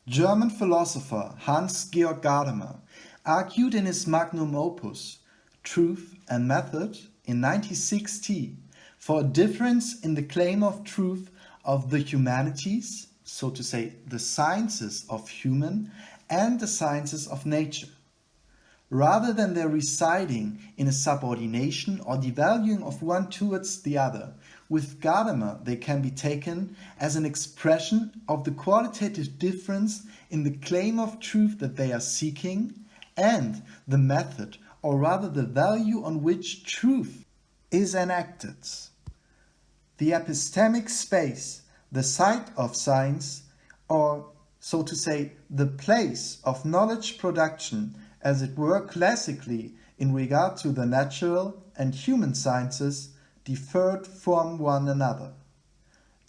German philosopher Hans-Georg Gadamer argued in his magnum opus, Truth and Method, in 1960 for a difference in the claim of truth of the humanities, so to say the sciences of human and the sciences of nature. Rather than their residing in a subordination or devaluing of one towards the other, with Gadamer they can be taken as an expression of the qualitative difference in the claim of truth that they are seeking and the method, or rather the value on which truth is enacted. The epistemic space, the site of science, or so to say the place of knowledge production, as it were classically in regard to the natural and human sciences, differed from one another.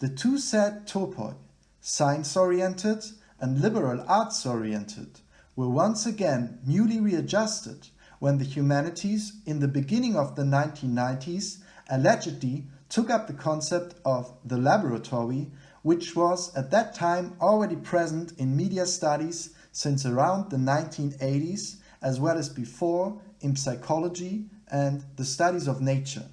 The two said topoi, science-oriented and liberal arts-oriented, were once again newly readjusted when the humanities in the beginning of the 1990s allegedly took up the concept of the laboratory, which was at that time already present in media studies since around the 1980s, as well as before in psychology and the studies of nature.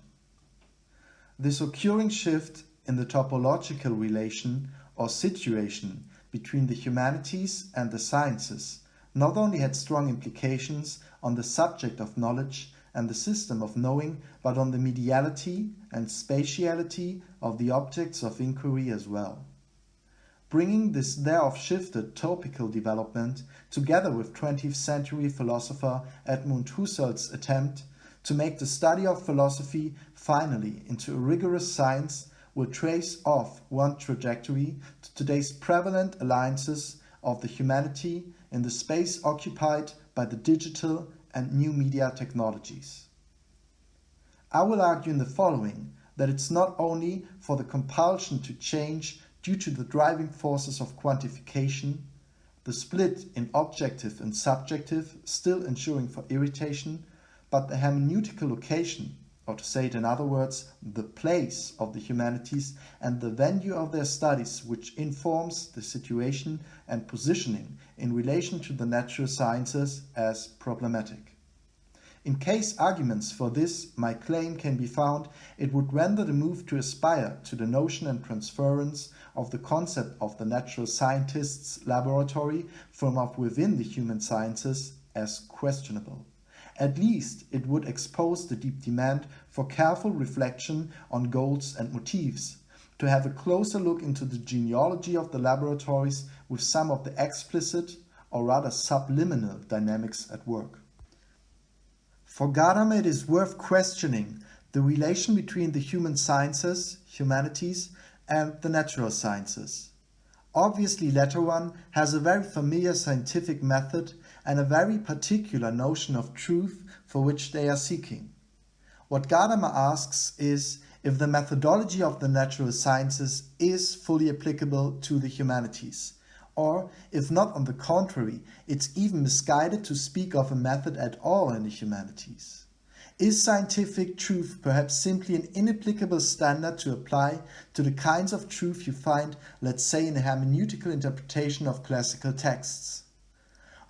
This occurring shift in the topological relation or situation between the humanities and the sciences not only had strong implications on the subject of knowledge and the system of knowing, but on the mediality and spatiality of the objects of inquiry as well. Bringing this thereof shifted topical development together with 20th century philosopher Edmund Husserl's attempt to make the study of philosophy finally into a rigorous science will trace off one trajectory to today's prevalent alliances of the humanity in the space occupied by the digital and new media technologies. I will argue in the following that it's not only for the compulsion to change due to the driving forces of quantification, the split in objective and subjective still ensuring for irritation, but the hermeneutical location, or to say it in other words, the place of the humanities and the venue of their studies, which informs the situation and positioning in relation to the natural sciences as problematic. In case arguments for this my claim can be found, it would render the move to aspire to the notion and transference of the concept of the natural scientist's laboratory from up within the human sciences as questionable. At least it would expose the deep demand for careful reflection on goals and motives, to have a closer look into the genealogy of the laboratories with some of the explicit or rather subliminal dynamics at work. For Gadamer it is worth questioning the relation between the human sciences, humanities, and the natural sciences. Obviously, latter one has a very familiar scientific method and a very particular notion of truth for which they are seeking. What Gadamer asks is if the methodology of the natural sciences is fully applicable to the humanities, or if not, on the contrary, it's even misguided to speak of a method at all in the humanities. Is scientific truth perhaps simply an inapplicable standard to apply to the kinds of truth you find, let's say, in a hermeneutical interpretation of classical texts?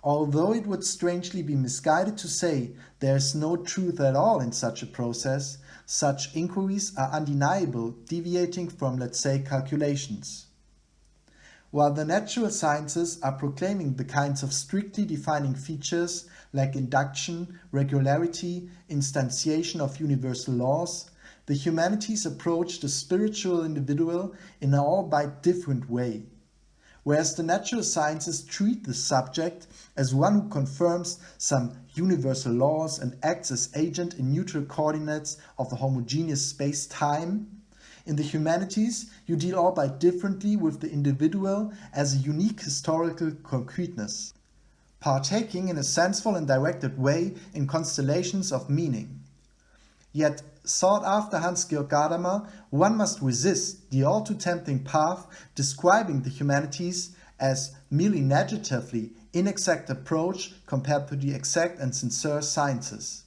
Although it would strangely be misguided to say there is no truth at all in such a process, such inquiries are undeniable, deviating from, let's say, calculations. While the natural sciences are proclaiming the kinds of strictly defining features like induction, regularity, instantiation of universal laws, the humanities approach the spiritual individual in an albeit different way. Whereas the natural sciences treat the subject as one who confirms some universal laws and acts as agent in neutral coordinates of the homogeneous space-time, in the humanities, you deal albeit differently with the individual as a unique historical concreteness, partaking in a senseful and directed way in constellations of meaning. Yet, sought after Hans-Georg Gadamer, one must resist the all too tempting path describing the humanities as merely negatively inexact approach compared to the exact and sincere sciences.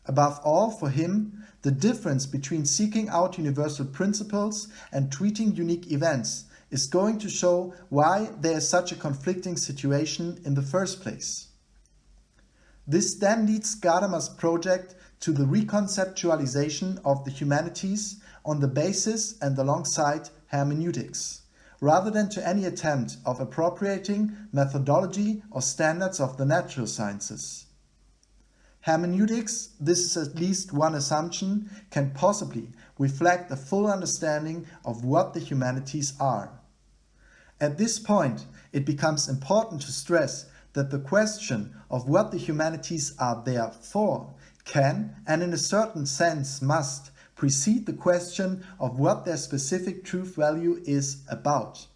Above all, for him, the difference between seeking out universal principles and treating unique events is going to show why there is such a conflicting situation in the first place. This then leads Gadamer's project to the reconceptualization of the humanities on the basis and alongside hermeneutics, rather than to any attempt of appropriating methodology or standards of the natural sciences. Hermeneutics, this is at least one assumption, can possibly reflect a full understanding of what the humanities are. At this point, it becomes important to stress that the question of what the humanities are there for can, and in a certain sense must, precede the question of what their specific truth value is about.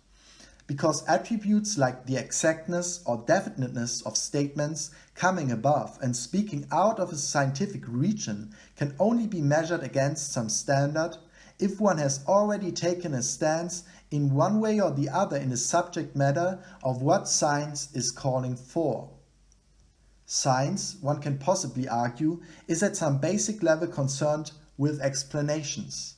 Because attributes like the exactness or definiteness of statements coming above and speaking out of a scientific region can only be measured against some standard if one has already taken a stance in one way or the other in the subject matter of what science is calling for. Science, one can possibly argue, is at some basic level concerned with explanations.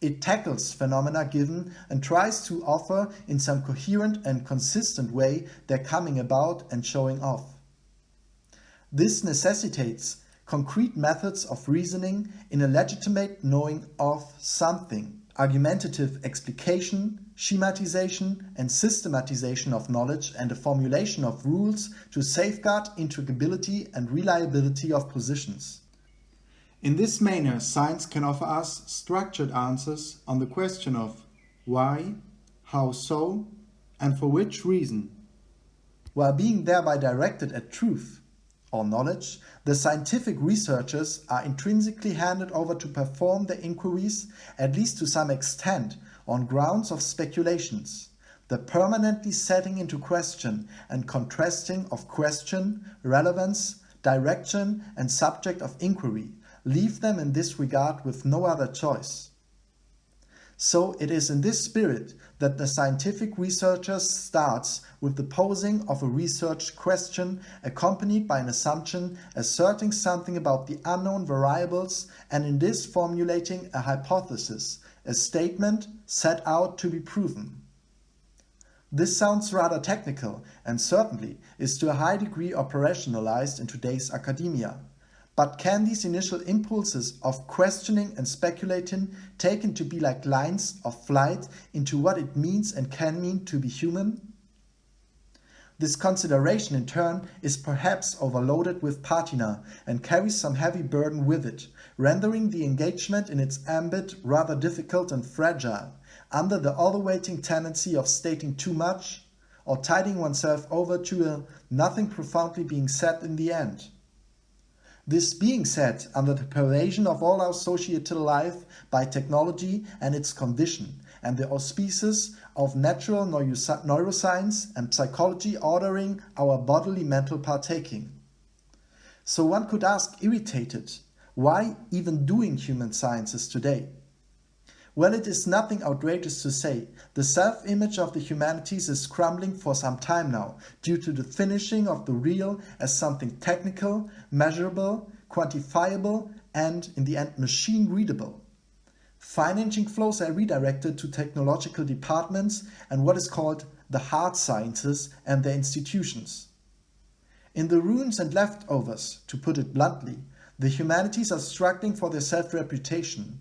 It tackles phenomena given and tries to offer in some coherent and consistent way their coming about and showing off. This necessitates concrete methods of reasoning in a legitimate knowing of something, argumentative explication, schematization and systematization of knowledge, and a formulation of rules to safeguard integrability and reliability of positions. In this manner, science can offer us structured answers on the question of why, how so, and for which reason. While being thereby directed at truth or knowledge, the scientific researchers are intrinsically handed over to perform their inquiries, at least to some extent, on grounds of speculations, the permanently setting into question and contrasting of question, relevance, direction, and subject of inquiry leave them in this regard with no other choice. So it is in this spirit that the scientific researcher starts with the posing of a research question accompanied by an assumption asserting something about the unknown variables, and in this formulating a hypothesis, a statement set out to be proven. This sounds rather technical and certainly is to a high degree operationalized in today's academia. But can these initial impulses of questioning and speculating taken to be like lines of flight into what it means and can mean to be human? This consideration in turn is perhaps overloaded with patina and carries some heavy burden with it, rendering the engagement in its ambit rather difficult and fragile, under the overweighting tendency of stating too much or tiding oneself over to a nothing profoundly being said in the end. This being said under the pervasion of all our societal life by technology and its condition, and the auspices of natural neuroscience and psychology ordering our bodily mental partaking. So one could ask irritated, why even doing human sciences today? Well, it is nothing outrageous to say the self-image of the humanities is crumbling for some time now due to the finishing of the real as something technical, measurable, quantifiable, and, in the end, machine-readable. Financing flows are redirected to technological departments and what is called the hard sciences and their institutions. In the ruins and leftovers, to put it bluntly, the humanities are struggling for their self-reputation.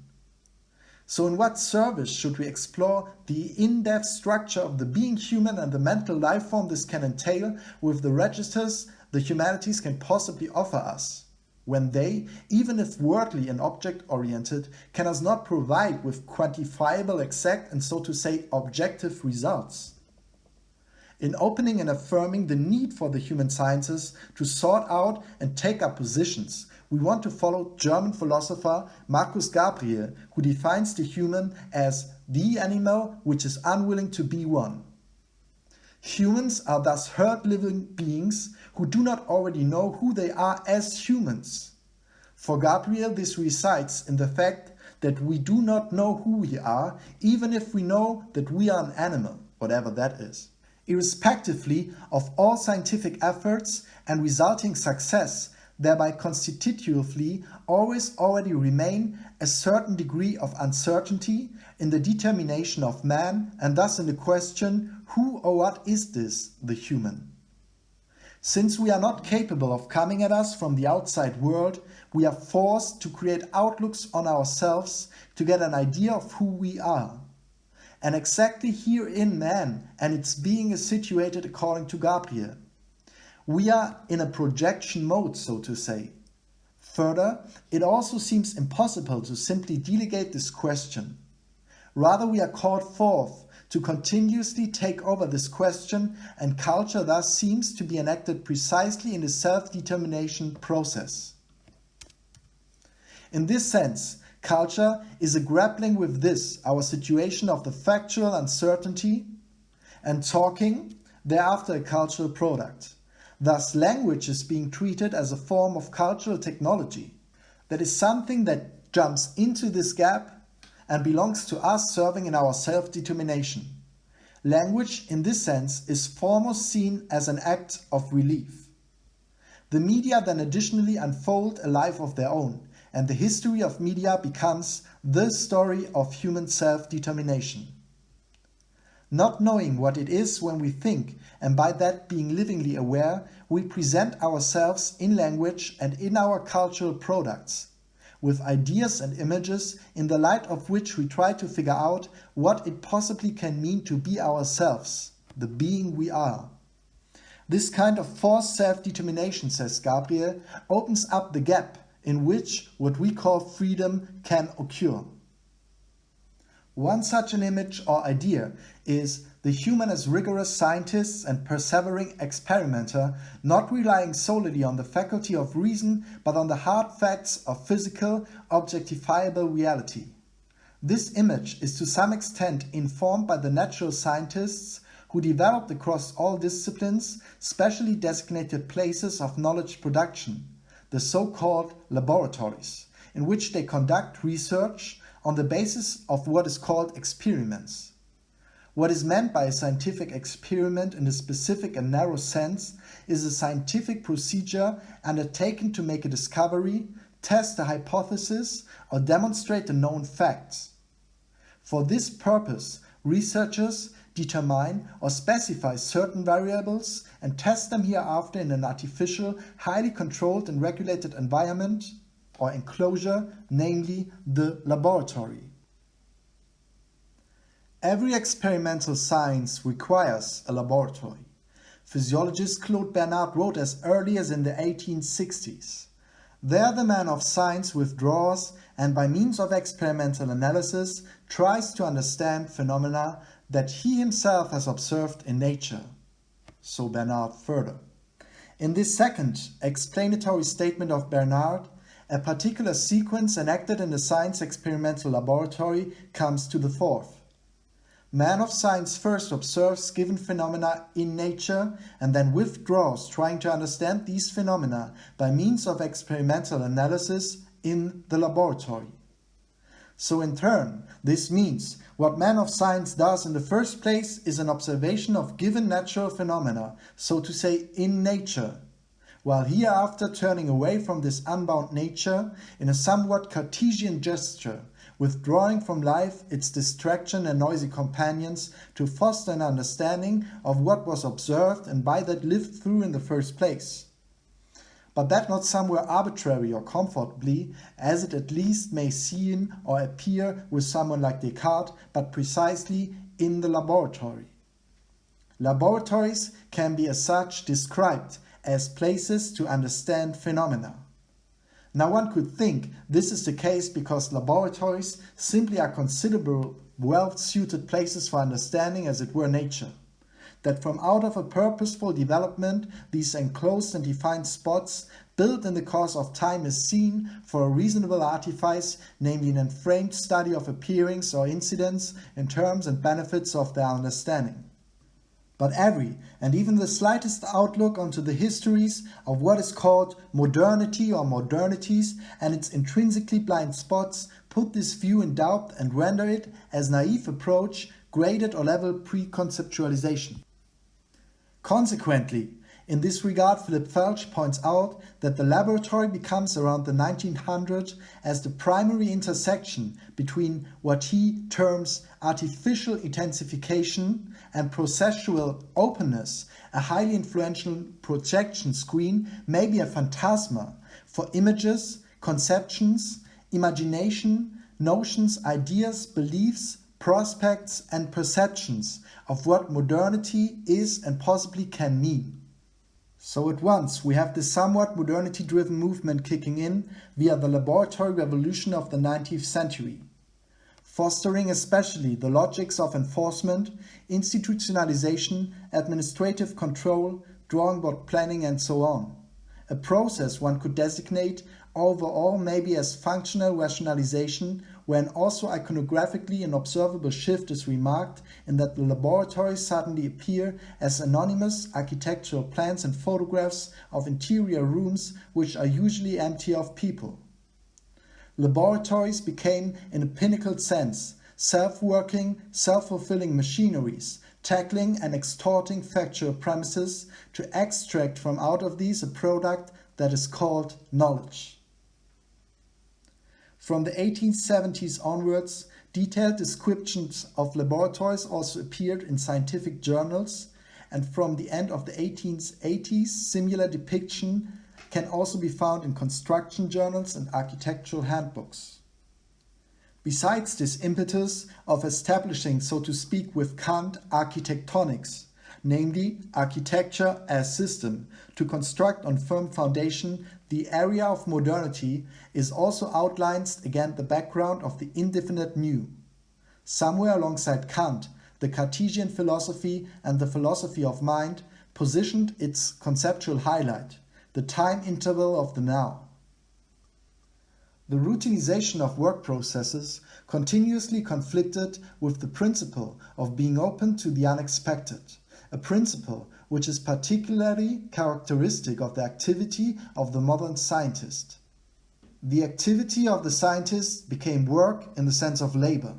So in what service should we explore the in-depth structure of the being human and the mental life form this can entail with the registers the humanities can possibly offer us, when they, even if worldly and object-oriented, can us not provide with quantifiable, exact, and so to say objective results? In opening and affirming the need for the human sciences to sort out and take up positions, we want to follow German philosopher Marcus Gabriel, who defines the human as the animal which is unwilling to be one. Humans are thus herd living beings who do not already know who they are as humans. For Gabriel, this resides in the fact that we do not know who we are, even if we know that we are an animal, whatever that is. Irrespectively of all scientific efforts and resulting success, thereby constitutively always already remain a certain degree of uncertainty in the determination of man, and thus in the question, who or what is this, the human? Since we are not capable of coming at us from the outside world, we are forced to create outlooks on ourselves to get an idea of who we are. And exactly herein man and its being is situated according to Gabriel. We are in a projection mode, so to say. Further, it also seems impossible to simply delegate this question. Rather, we are called forth to continuously take over this question, and culture thus seems to be enacted precisely in the self-determination process. In this sense, culture is a grappling with this, our situation of the factual uncertainty, and talking, thereafter a cultural product. Thus, language is being treated as a form of cultural technology. That is something that jumps into this gap and belongs to us, serving in our self-determination. Language, in this sense, is foremost seen as an act of relief. The media then additionally unfold a life of their own, and the history of media becomes the story of human self-determination. Not knowing what it is when we think, and by that being livingly aware, we present ourselves in language and in our cultural products, with ideas and images in the light of which we try to figure out what it possibly can mean to be ourselves, the being we are. This kind of forced self-determination, says Gabriel, opens up the gap in which what we call freedom can occur. One such an image or idea is the human as rigorous scientist and persevering experimenter, not relying solely on the faculty of reason, but on the hard facts of physical, objectifiable reality. This image is to some extent informed by the natural scientists who developed across all disciplines specially designated places of knowledge production, the so-called laboratories, in which they conduct research on the basis of what is called experiments. What is meant by a scientific experiment in a specific and narrow sense is a scientific procedure undertaken to make a discovery, test a hypothesis, or demonstrate the known facts. For this purpose, researchers determine or specify certain variables and test them hereafter in an artificial, highly controlled and regulated environment or enclosure, namely the laboratory. Every experimental science requires a laboratory. Physiologist Claude Bernard wrote as early as in the 1860s. There the man of science withdraws and by means of experimental analysis tries to understand phenomena that he himself has observed in nature. So Bernard further. In this second explanatory statement of Bernard, a particular sequence enacted in the science experimental laboratory comes to the fore. Man of science first observes given phenomena in nature and then withdraws, trying to understand these phenomena by means of experimental analysis in the laboratory. So in turn, this means what man of science does in the first place is an observation of given natural phenomena, so to say in nature, while hereafter turning away from this unbound nature in a somewhat Cartesian gesture, withdrawing from life its distraction and noisy companions to foster an understanding of what was observed and by that lived through in the first place. But that not somewhere arbitrary or comfortably, as it at least may seem or appear with someone like Descartes, but precisely in the laboratory. Laboratories can be as such described as places to understand phenomena. Now one could think this is the case because laboratories simply are considerable well-suited places for understanding as it were nature. That from out of a purposeful development these enclosed and defined spots built in the course of time is seen for a reasonable artifice, namely an enframed study of appearings or incidents in terms and benefits of their understanding. But every and even the slightest outlook onto the histories of what is called modernity or modernities and its intrinsically blind spots put this view in doubt and render it, as naive approach, graded or level preconceptualization. Consequently, In this regard, Philip Felch points out that the laboratory becomes around the 1900s as the primary intersection between what he terms artificial intensification and processual openness. A highly influential projection screen may be a phantasma for images, conceptions, imagination, notions, ideas, beliefs, prospects and perceptions of what modernity is and possibly can mean. So at once we have this somewhat modernity-driven movement kicking in via the laboratory revolution of the 19th century, fostering especially the logics of enforcement, institutionalization, administrative control, drawing board planning and so on. A process one could designate overall maybe as functional rationalization, when also iconographically an observable shift is remarked in that the laboratories suddenly appear as anonymous architectural plans and photographs of interior rooms which are usually empty of people. Laboratories became, in a pinnacled sense, self-working, self-fulfilling machineries, tackling and extorting factual premises to extract from out of these a product that is called knowledge. From the 1870s onwards, detailed descriptions of laboratories also appeared in scientific journals, and from the end of the 1880s, similar depiction can also be found in construction journals and architectural handbooks. Besides this impetus of establishing, so to speak with Kant, architectonics, namely architecture as system, to construct on firm foundation, the area of modernity is also outlined against the background of the indefinite new. Somewhere alongside Kant, the Cartesian philosophy and the philosophy of mind positioned its conceptual highlight, the time interval of the now. The routinization of work processes continuously conflicted with the principle of being open to the unexpected, a principle which is particularly characteristic of the activity of the modern scientist. The activity of the scientist became work in the sense of labor.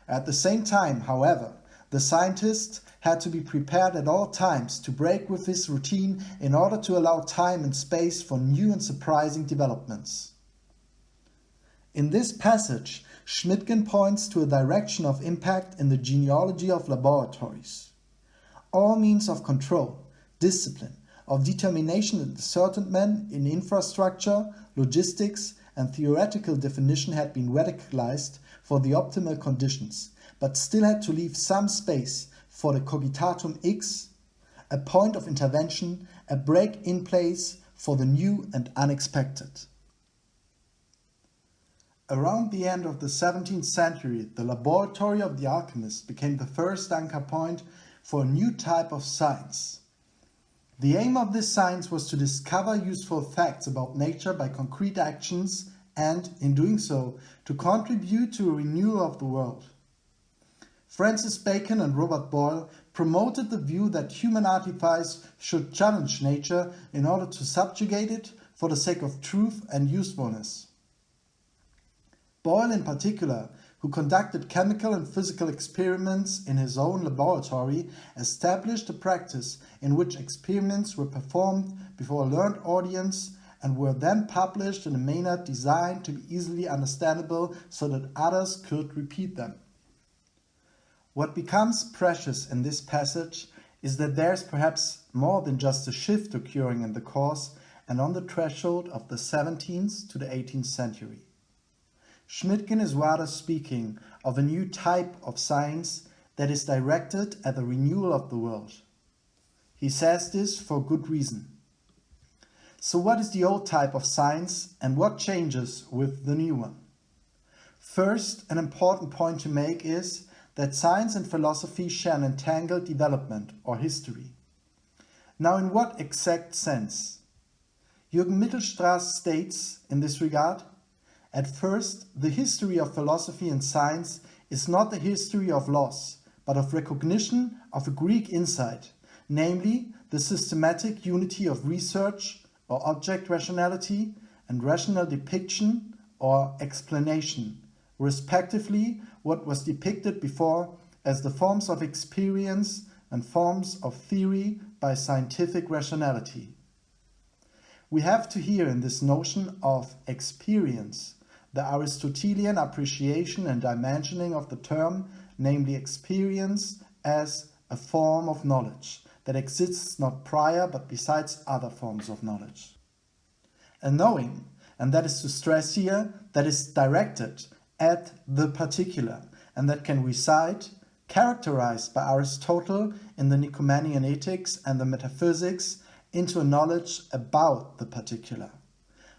At the same time, however, the scientist had to be prepared at all times to break with his routine in order to allow time and space for new and surprising developments. In this passage, Schmidtgen points to a direction of impact in the genealogy of laboratories. All means of control, discipline, of determination and discernment in infrastructure, logistics, and theoretical definition had been radicalized for the optimal conditions, but still had to leave some space for the cogitatum X, a point of intervention, a break in place for the new and unexpected. Around the end of the 17th century, the laboratory of the alchemist became the first anchor point for a new type of science. The aim of this science was to discover useful facts about nature by concrete actions and, in doing so, to contribute to a renewal of the world. Francis Bacon and Robert Boyle promoted the view that human artifice should challenge nature in order to subjugate it for the sake of truth and usefulness. Boyle in particular, who conducted chemical and physical experiments in his own laboratory, established a practice in which experiments were performed before a learned audience and were then published in a manner designed to be easily understandable so that others could repeat them. What becomes precious in this passage is that there is perhaps more than just a shift occurring in the course and on the threshold of the 17th to the 18th century. Schmidtgen is rather speaking of a new type of science that is directed at the renewal of the world. He says this for good reason. So what is the old type of science and what changes with the new one? First, an important point to make is that science and philosophy share an entangled development or history. Now, in what exact sense? Jürgen Mittelstraß states in this regard, at first, the history of philosophy and science is not the history of loss, but of recognition of a Greek insight, namely the systematic unity of research or object rationality and rational depiction or explanation, respectively what was depicted before as the forms of experience, and forms of theory by scientific rationality. We have to hear in this notion of experience the Aristotelian appreciation and dimensioning of the term, namely experience as a form of knowledge that exists not prior but besides other forms of knowledge. A knowing, and that is to stress here, that is directed at the particular and that can reside, characterized by Aristotle in the Nicomachean Ethics and the Metaphysics, into a knowledge about the particular.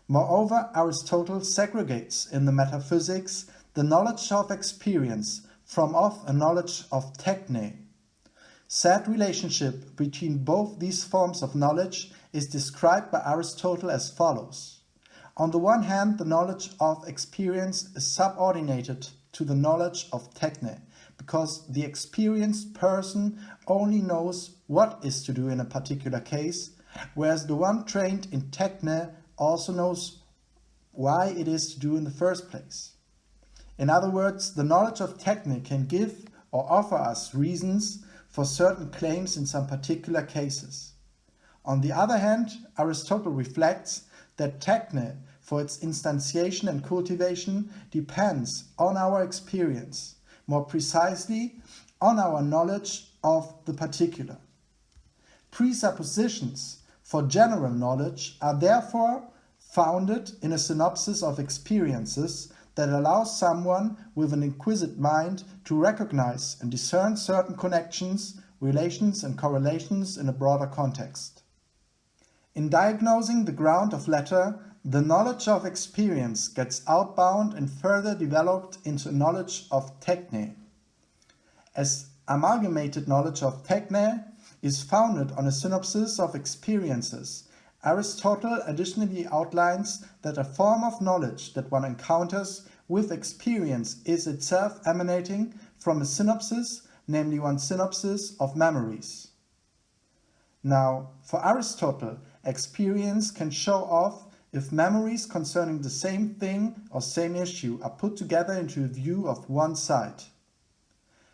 Moreover, Aristotle segregates in the Metaphysics the knowledge of experience from off a knowledge of techne. Said relationship between both these forms of knowledge is described by Aristotle as follows. On the one hand, the knowledge of experience is subordinated to the knowledge of techne, because the experienced person only knows what is to do in a particular case, whereas the one trained in techne also knows why it is to do in the first place. In other words, the knowledge of techne can give or offer us reasons for certain claims in some particular cases. On the other hand, Aristotle reflects that techne, for its instantiation and cultivation, depends on our experience, more precisely on our knowledge of the particular. Presuppositions for general knowledge are therefore founded in a synopsis of experiences that allows someone with an inquisitive mind to recognize and discern certain connections, relations and correlations in a broader context. In diagnosing the ground of matter, the knowledge of experience gets outbound and further developed into knowledge of techne. As amalgamated knowledge of techne is founded on a synopsis of experiences, Aristotle additionally outlines that a form of knowledge that one encounters with experience is itself emanating from a synopsis, namely one synopsis of memories. Now, for Aristotle, experience can show off if memories concerning the same thing or same issue are put together into a view of one side.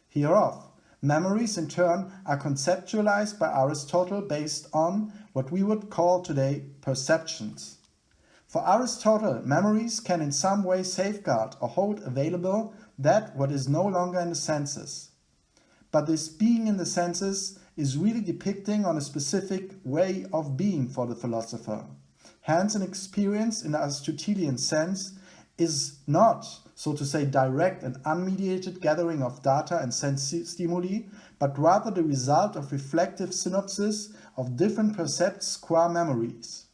Hereof, memories in turn are conceptualized by Aristotle based on what we would call today perceptions. For Aristotle, memories can in some way safeguard or hold available that what is no longer in the senses. But this being in the senses is really depicting on a specific way of being for the philosopher. Hence, an experience in the Aristotelian sense is not, so to say, direct and unmediated gathering of data and sense stimuli, but rather the result of reflective synopsis of different percepts qua memories.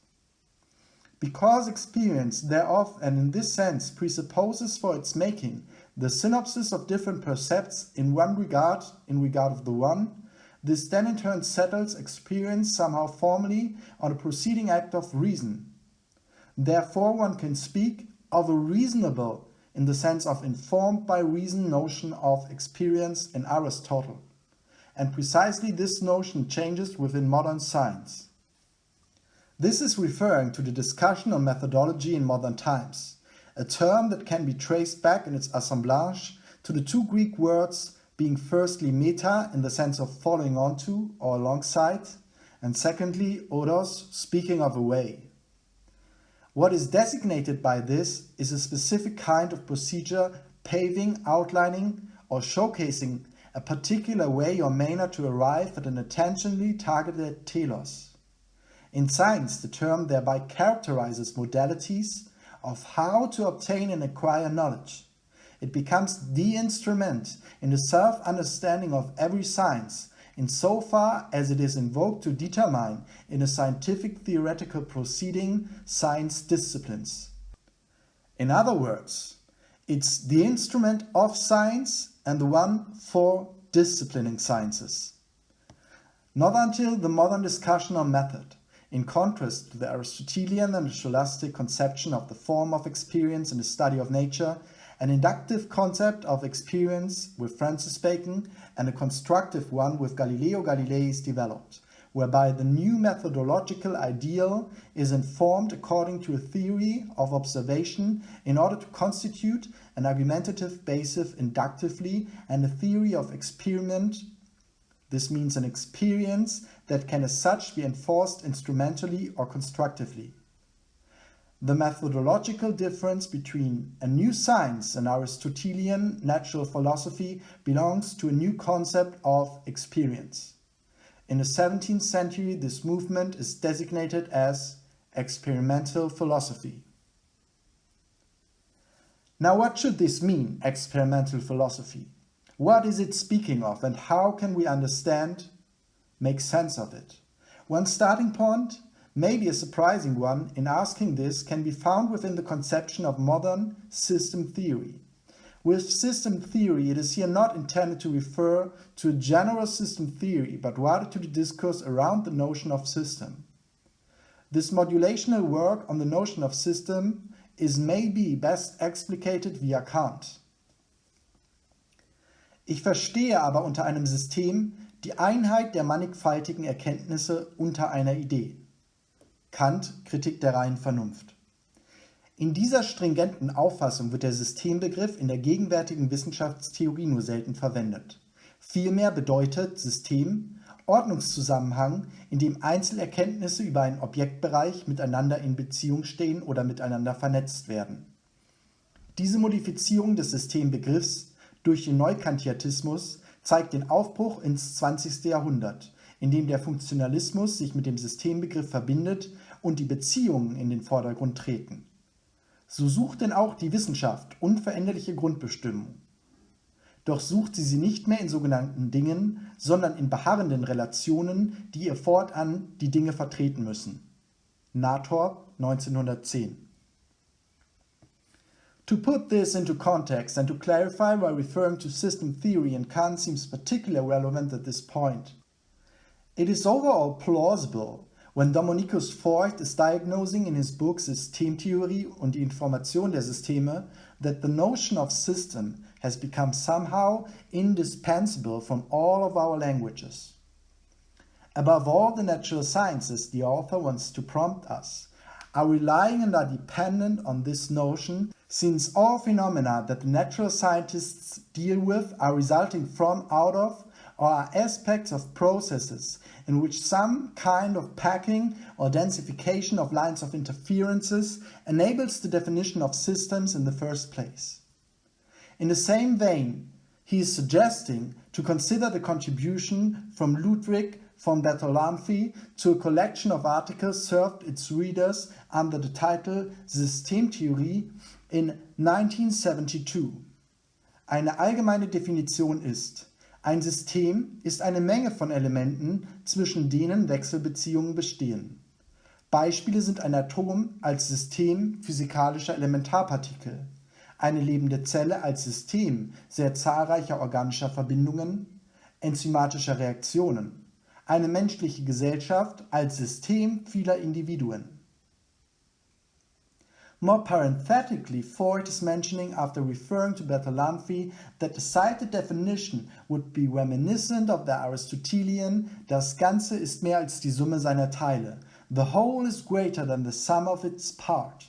Because experience thereof, and in this sense, presupposes for its making the synopsis of different percepts in regard of the one, this then in turn settles experience somehow formally on a proceeding act of reason. Therefore, one can speak of a reasonable, in the sense of informed by reason, notion of experience in Aristotle. And precisely this notion changes within modern science. This is referring to the discussion on methodology in modern times, a term that can be traced back in its assemblage to the two Greek words being firstly meta in the sense of following onto or alongside, and secondly odos, speaking of a way. What is designated by this is a specific kind of procedure paving, outlining or showcasing a particular way or manner to arrive at an intentionally targeted telos. In science, the term thereby characterizes modalities of how to obtain and acquire knowledge. It becomes the instrument in the self-understanding of every science, insofar as it is invoked to determine, in a scientific theoretical proceeding, science disciplines. In other words, it's the instrument of science and the one for disciplining sciences. Not until the modern discussion on method, in contrast to the Aristotelian and the scholastic conception of the form of experience in the study of nature, an inductive concept of experience with Francis Bacon and a constructive one with Galileo Galilei is developed, whereby the new methodological ideal is informed according to a theory of observation in order to constitute an argumentative basis inductively and a theory of experiment This means an experience that can as such be enforced instrumentally or constructively. The methodological difference between a new science and Aristotelian natural philosophy belongs to a new concept of experience. In the 17th century, this movement is designated as experimental philosophy. Now, what should this mean, experimental philosophy? What is it speaking of, and how can we understand, make sense of it? One starting point, maybe a surprising one, in asking this can be found within the conception of modern system theory. With system theory, it is here not intended to refer to a general system theory, but rather to the discourse around the notion of system. This modulational work on the notion of system is maybe best explicated via Kant. Ich verstehe aber unter einem System die Einheit der mannigfaltigen Erkenntnisse unter einer Idee. Kant, Kritik der reinen Vernunft. In dieser stringenten Auffassung wird der Systembegriff in der gegenwärtigen Wissenschaftstheorie nur selten verwendet. Vielmehr bedeutet System Ordnungszusammenhang, in dem Einzelerkenntnisse über einen Objektbereich miteinander in Beziehung stehen oder miteinander vernetzt werden. Diese Modifizierung des Systembegriffs durch den Neukantiatismus zeigt den Aufbruch ins 20. Jahrhundert, in dem der Funktionalismus sich mit dem Systembegriff verbindet und die Beziehungen in den Vordergrund treten. So sucht denn auch die Wissenschaft unveränderliche Grundbestimmung. Doch sucht sie nicht mehr in sogenannten Dingen, sondern in beharrenden Relationen, die ihr fortan die Dinge vertreten müssen. Nathorp, 1910. To put this into context and to clarify why referring to system theory in Kant seems particularly relevant at this point. It is overall plausible when Dominikus Voigt is diagnosing in his book Systemtheorie und die Information der Systeme that the notion of system has become somehow indispensable from all of our languages. Above all, the natural sciences, the author wants to prompt us, are relying and are dependent on this notion, since all phenomena that the natural scientists deal with are resulting from, out of, or are aspects of processes in which some kind of packing or densification of lines of interferences enables the definition of systems in the first place. In the same vein, he is suggesting to consider the contribution from Ludwig von Bertalanffy to a collection of articles served its readers under the title Systemtheorie in 1972. Eine allgemeine Definition ist: Ein System ist eine Menge von Elementen, zwischen denen Wechselbeziehungen bestehen. Beispiele sind ein Atom als System physikalischer Elementarpartikel, eine lebende Zelle als System sehr zahlreicher organischer Verbindungen, enzymatischer Reaktionen, eine menschliche Gesellschaft als System vieler Individuen. More parenthetically, Voigt is mentioning, after referring to Bertalanffy, that the cited definition would be reminiscent of the Aristotelian, das Ganze ist mehr als die Summe seiner Teile, the whole is greater than the sum of its part,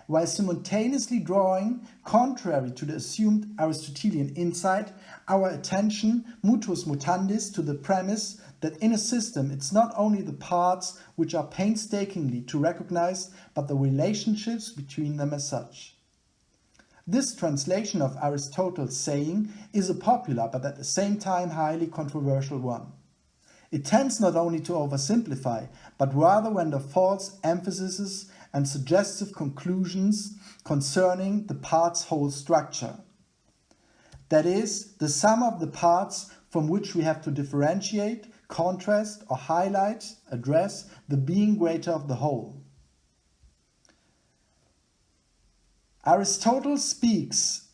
while simultaneously drawing, contrary to the assumed Aristotelian insight, our attention, mutuus mutandis, to the premise that in a system it's not only the parts which are painstakingly to recognize, but the relationships between them as such. This translation of Aristotle's saying is a popular but at the same time highly controversial one. It tends not only to oversimplify, but rather render false emphases and suggestive conclusions concerning the parts' whole structure. That is, the sum of the parts from which we have to differentiate, contrast or highlight, address the being greater of the whole. Aristotle speaks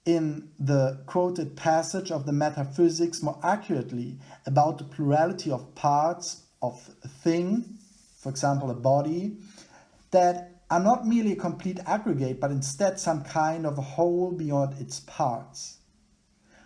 in the quoted passage of the Metaphysics more accurately about the plurality of parts of a thing, for example a body, that are not merely a complete aggregate but instead some kind of a whole beyond its parts.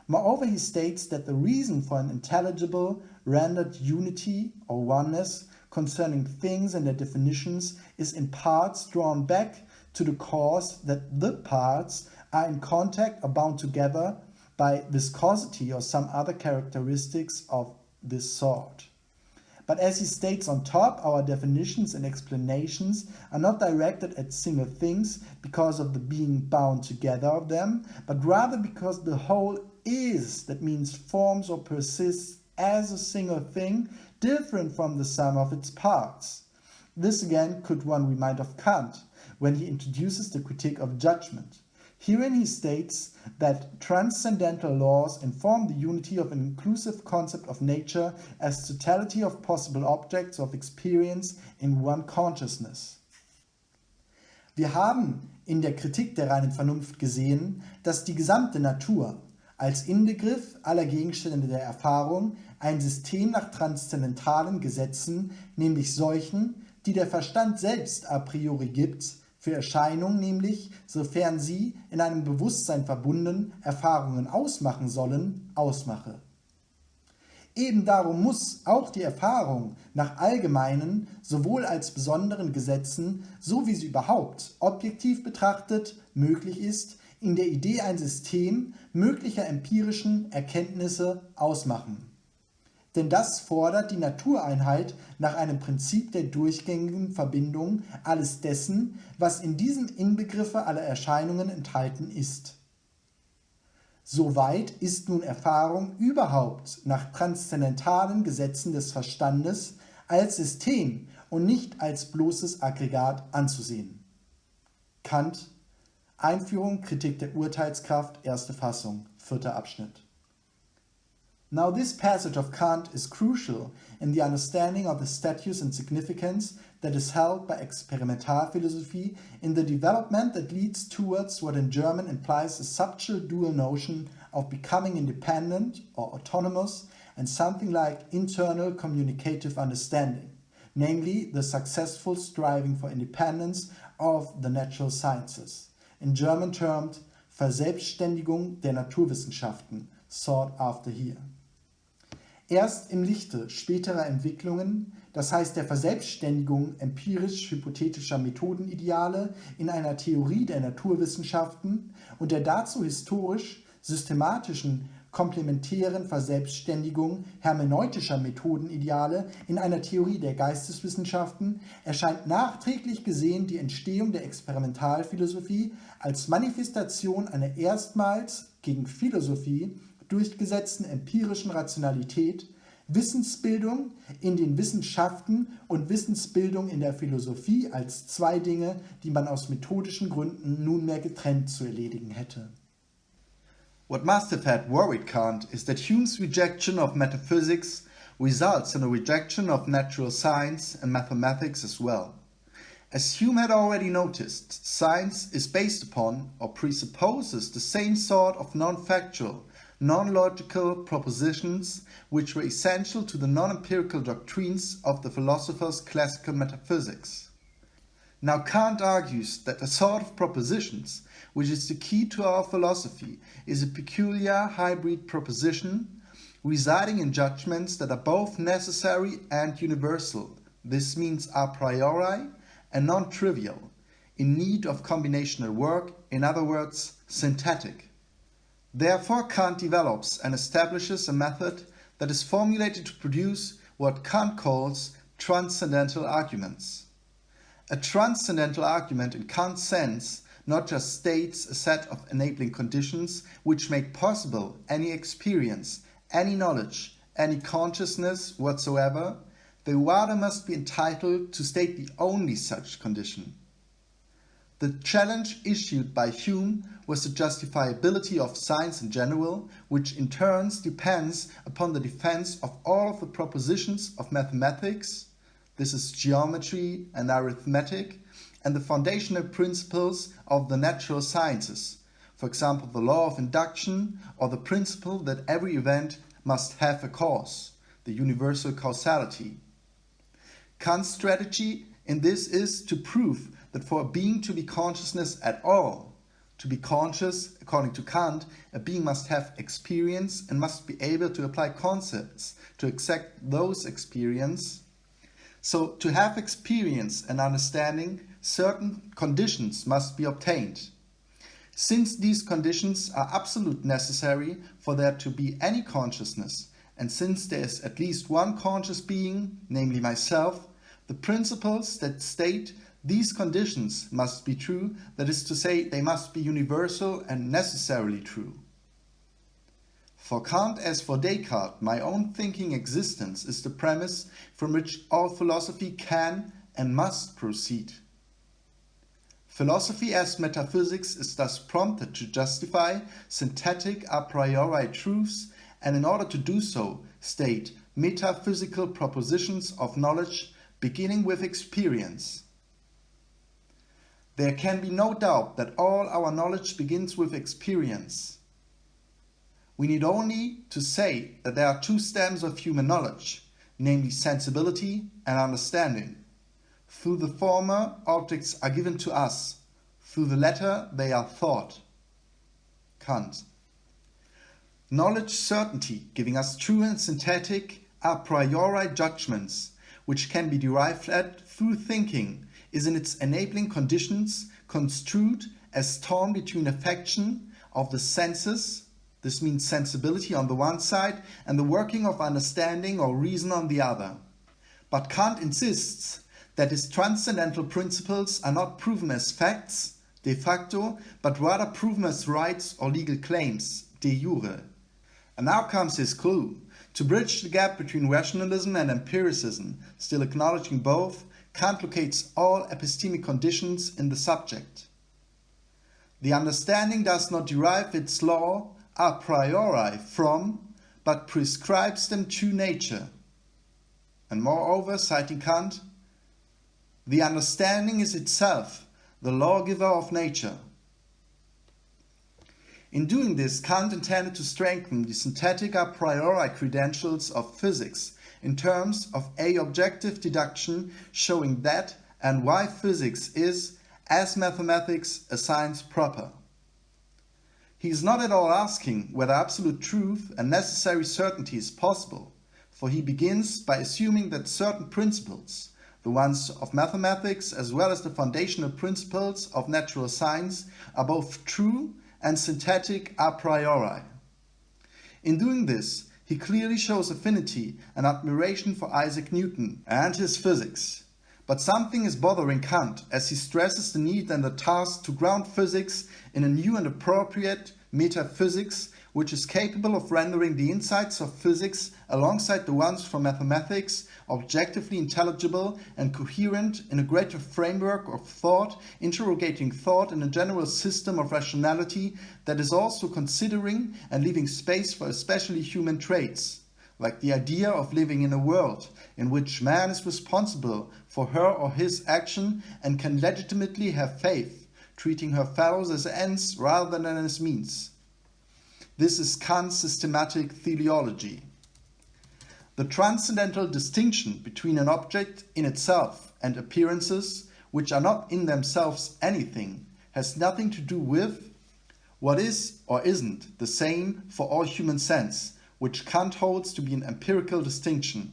Moreover, he states that the reason for an intelligible, rendered unity or oneness concerning things and their definitions is in parts drawn back to the cause that the parts are in contact or bound together by viscosity or some other characteristics of this sort. But as he states on top, our definitions and explanations are not directed at single things because of the being bound together of them, but rather because the whole is, that means forms or persists as a single thing, different from the sum of its parts. This again could one remind of Kant, when he introduces the critique of judgment. Herein he states that transcendental laws inform the unity of an inclusive concept of nature as totality of possible objects of experience in one consciousness. Wir haben in der Kritik der reinen Vernunft gesehen, dass die gesamte Natur als Inbegriff aller Gegenstände der Erfahrung ein System nach transzendentalen Gesetzen, nämlich solchen, die der Verstand selbst a priori gibt, für Erscheinungen nämlich, sofern sie in einem Bewusstsein verbunden Erfahrungen ausmachen sollen, ausmache. Eben darum muss auch die Erfahrung nach allgemeinen, sowohl als besonderen Gesetzen, so wie sie überhaupt objektiv betrachtet möglich ist, in der Idee ein System möglicher empirischen Erkenntnisse ausmachen. Denn das fordert die Natureinheit nach einem Prinzip der durchgängigen Verbindung alles dessen, was in diesem Inbegriffe aller Erscheinungen enthalten ist. Soweit ist nun Erfahrung überhaupt nach transzendentalen Gesetzen des Verstandes als System und nicht als bloßes Aggregat anzusehen. Kant, Einführung, Kritik der Urteilskraft, erste Fassung, 4. Abschnitt. Now this passage of Kant is crucial in the understanding of the status and significance that is held by Experimentalphilosophie in the development that leads towards what in German implies a subtle dual notion of becoming independent or autonomous and something like internal communicative understanding, namely the successful striving for independence of the natural sciences, in German termed Verselbstständigung der Naturwissenschaften, sought after here. Erst im Lichte späterer Entwicklungen, das heißt der Verselbstständigung empirisch-hypothetischer Methodenideale in einer Theorie der Naturwissenschaften und der dazu historisch-systematischen komplementären Verselbstständigung hermeneutischer Methodenideale in einer Theorie der Geisteswissenschaften, erscheint nachträglich gesehen die Entstehung der Experimentalphilosophie als Manifestation einer erstmals gegen Philosophie durchgesetzten empirischen Rationalität, Wissensbildung in den Wissenschaften und Wissensbildung in der Philosophie als zwei Dinge, die man aus methodischen Gründen nunmehr getrennt zu erledigen hätte. What must have had worried Kant is that Hume's rejection of metaphysics results in a rejection of natural science and mathematics as well. As Hume had already noticed, science is based upon or presupposes the same sort of non-factual, non-logical propositions which were essential to the non-empirical doctrines of the philosophers' classical metaphysics. Now Kant argues that the sort of propositions which is the key to our philosophy is a peculiar hybrid proposition residing in judgments that are both necessary and universal. This means a priori and non-trivial, in need of combinational work, in other words, synthetic. Therefore, Kant develops and establishes a method that is formulated to produce what Kant calls transcendental arguments. A transcendental argument in Kant's sense not just states a set of enabling conditions which make possible any experience, any knowledge, any consciousness whatsoever, they rather must be entitled to state the only such condition. The challenge issued by Hume was the justifiability of science in general, which in turn depends upon the defense of all of the propositions of mathematics, this is geometry and arithmetic, and the foundational principles of the natural sciences, for example the law of induction or the principle that every event must have a cause, the universal causality. Kant's strategy in this is to prove that for a being to be consciousness at all, to be conscious, according to Kant, a being must have experience and must be able to apply concepts to exact those experience. So to have experience and understanding, certain conditions must be obtained. Since these conditions are absolute necessary for there to be any consciousness, and since there is at least one conscious being, namely myself, the principles that state these conditions must be true, that is to say, they must be universal and necessarily true. For Kant as for Descartes, my own thinking existence is the premise from which all philosophy can and must proceed. Philosophy as metaphysics is thus prompted to justify synthetic a priori truths, and in order to do so, state metaphysical propositions of knowledge beginning with experience. There can be no doubt that all our knowledge begins with experience. We need only to say that there are two stems of human knowledge, namely sensibility and understanding. Through the former, objects are given to us. Through the latter, they are thought. Kant. Knowledge certainty, giving us true and synthetic a priori judgments, which can be derived at through thinking, is in its enabling conditions construed as torn between affection of the senses, this means sensibility on the one side, and the working of understanding or reason on the other. But Kant insists that his transcendental principles are not proven as facts, de facto, but rather proven as rights or legal claims, de jure. And now comes his clue. To bridge the gap between rationalism and empiricism, still acknowledging both, Kant locates all epistemic conditions in the subject. The understanding does not derive its law a priori from, but prescribes them to nature. And moreover, citing Kant, the understanding is itself the lawgiver of nature. In doing this, Kant intended to strengthen the synthetic a priori credentials of physics in terms of a objective deduction showing that and why physics is, as mathematics, a science proper. He is not at all asking whether absolute truth and necessary certainty is possible, for he begins by assuming that certain principles, the ones of mathematics as well as the foundational principles of natural science, are both true and synthetic a priori. In doing this, he clearly shows affinity and admiration for Isaac Newton and his physics. But something is bothering Kant as he stresses the need and the task to ground physics in a new and appropriate metaphysics, which is capable of rendering the insights of physics alongside the ones from mathematics objectively intelligible and coherent in a greater framework of thought, interrogating thought in a general system of rationality that is also considering and leaving space for especially human traits, like the idea of living in a world in which man is responsible for her or his action and can legitimately have faith, treating her fellows as ends rather than as means. This is Kant's systematic teleology. The transcendental distinction between an object in itself and appearances, which are not in themselves anything, has nothing to do with what is or isn't the same for all human sense, which Kant holds to be an empirical distinction.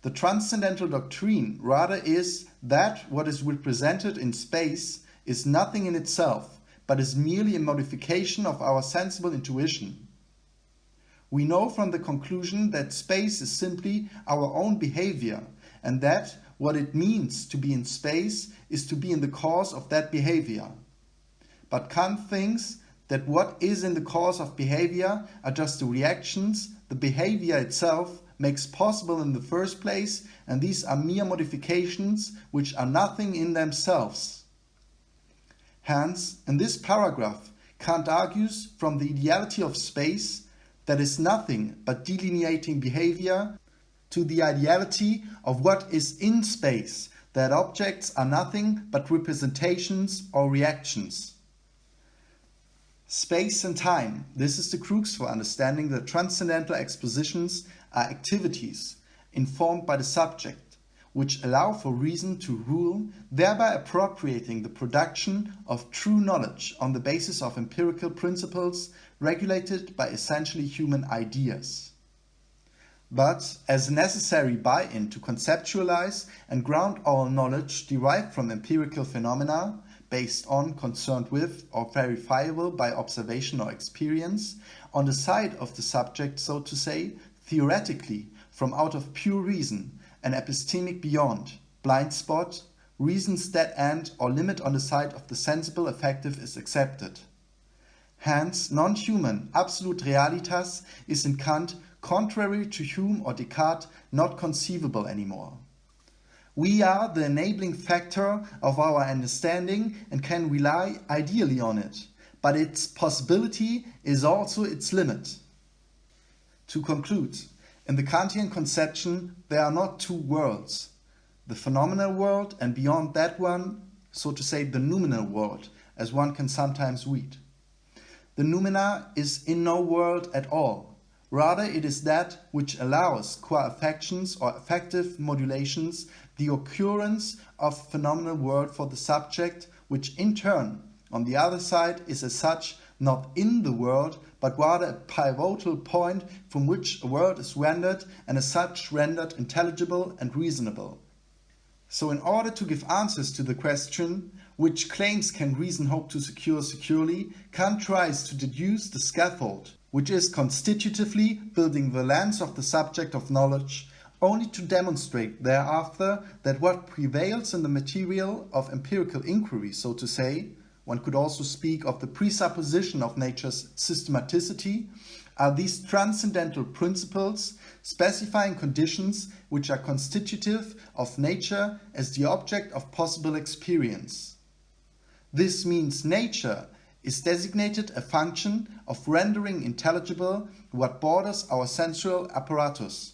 The transcendental doctrine rather is that what is represented in space is nothing in itself, but is merely a modification of our sensible intuition. We know from the conclusion that space is simply our own behavior, and that what it means to be in space is to be in the cause of that behavior. But Kant thinks that what is in the cause of behavior are just the reactions the behavior itself makes possible in the first place, and these are mere modifications which are nothing in themselves. Hence, in this paragraph, Kant argues from the ideality of space, that is nothing but delineating behavior, to the ideality of what is in space, that objects are nothing but representations or reactions. Space and time, this is the crux for understanding that transcendental expositions are activities informed by the subject, which allow for reason to rule, thereby appropriating the production of true knowledge on the basis of empirical principles regulated by essentially human ideas. But as a necessary buy-in to conceptualize and ground all knowledge derived from empirical phenomena, based on, concerned with, or verifiable by observation or experience, on the side of the subject, so to say, theoretically, from out of pure reason, an epistemic beyond, blind spot, reason's dead end or limit on the side of the sensible effective is accepted. Hence, non-human absolute realitas is in Kant, contrary to Hume or Descartes, not conceivable anymore. We are the enabling factor of our understanding and can rely ideally on it, but its possibility is also its limit. To conclude, in the Kantian conception, there are not two worlds, the phenomenal world and beyond that one, so to say, the noumenal world, as one can sometimes read. The noumena is in no world at all. Rather, it is that which allows, qua affections or affective modulations, the occurrence of phenomenal world for the subject, which in turn, on the other side, is as such not in the world, but rather a pivotal point from which a world is rendered and as such rendered intelligible and reasonable. So in order to give answers to the question, which claims can reason hope to secure securely, Kant tries to deduce the scaffold, which is constitutively building the lens of the subject of knowledge, only to demonstrate thereafter that what prevails in the material of empirical inquiry, so to say, one could also speak of the presupposition of nature's systematicity, are these transcendental principles specifying conditions which are constitutive of nature as the object of possible experience. This means nature is designated a function of rendering intelligible what borders our sensual apparatus.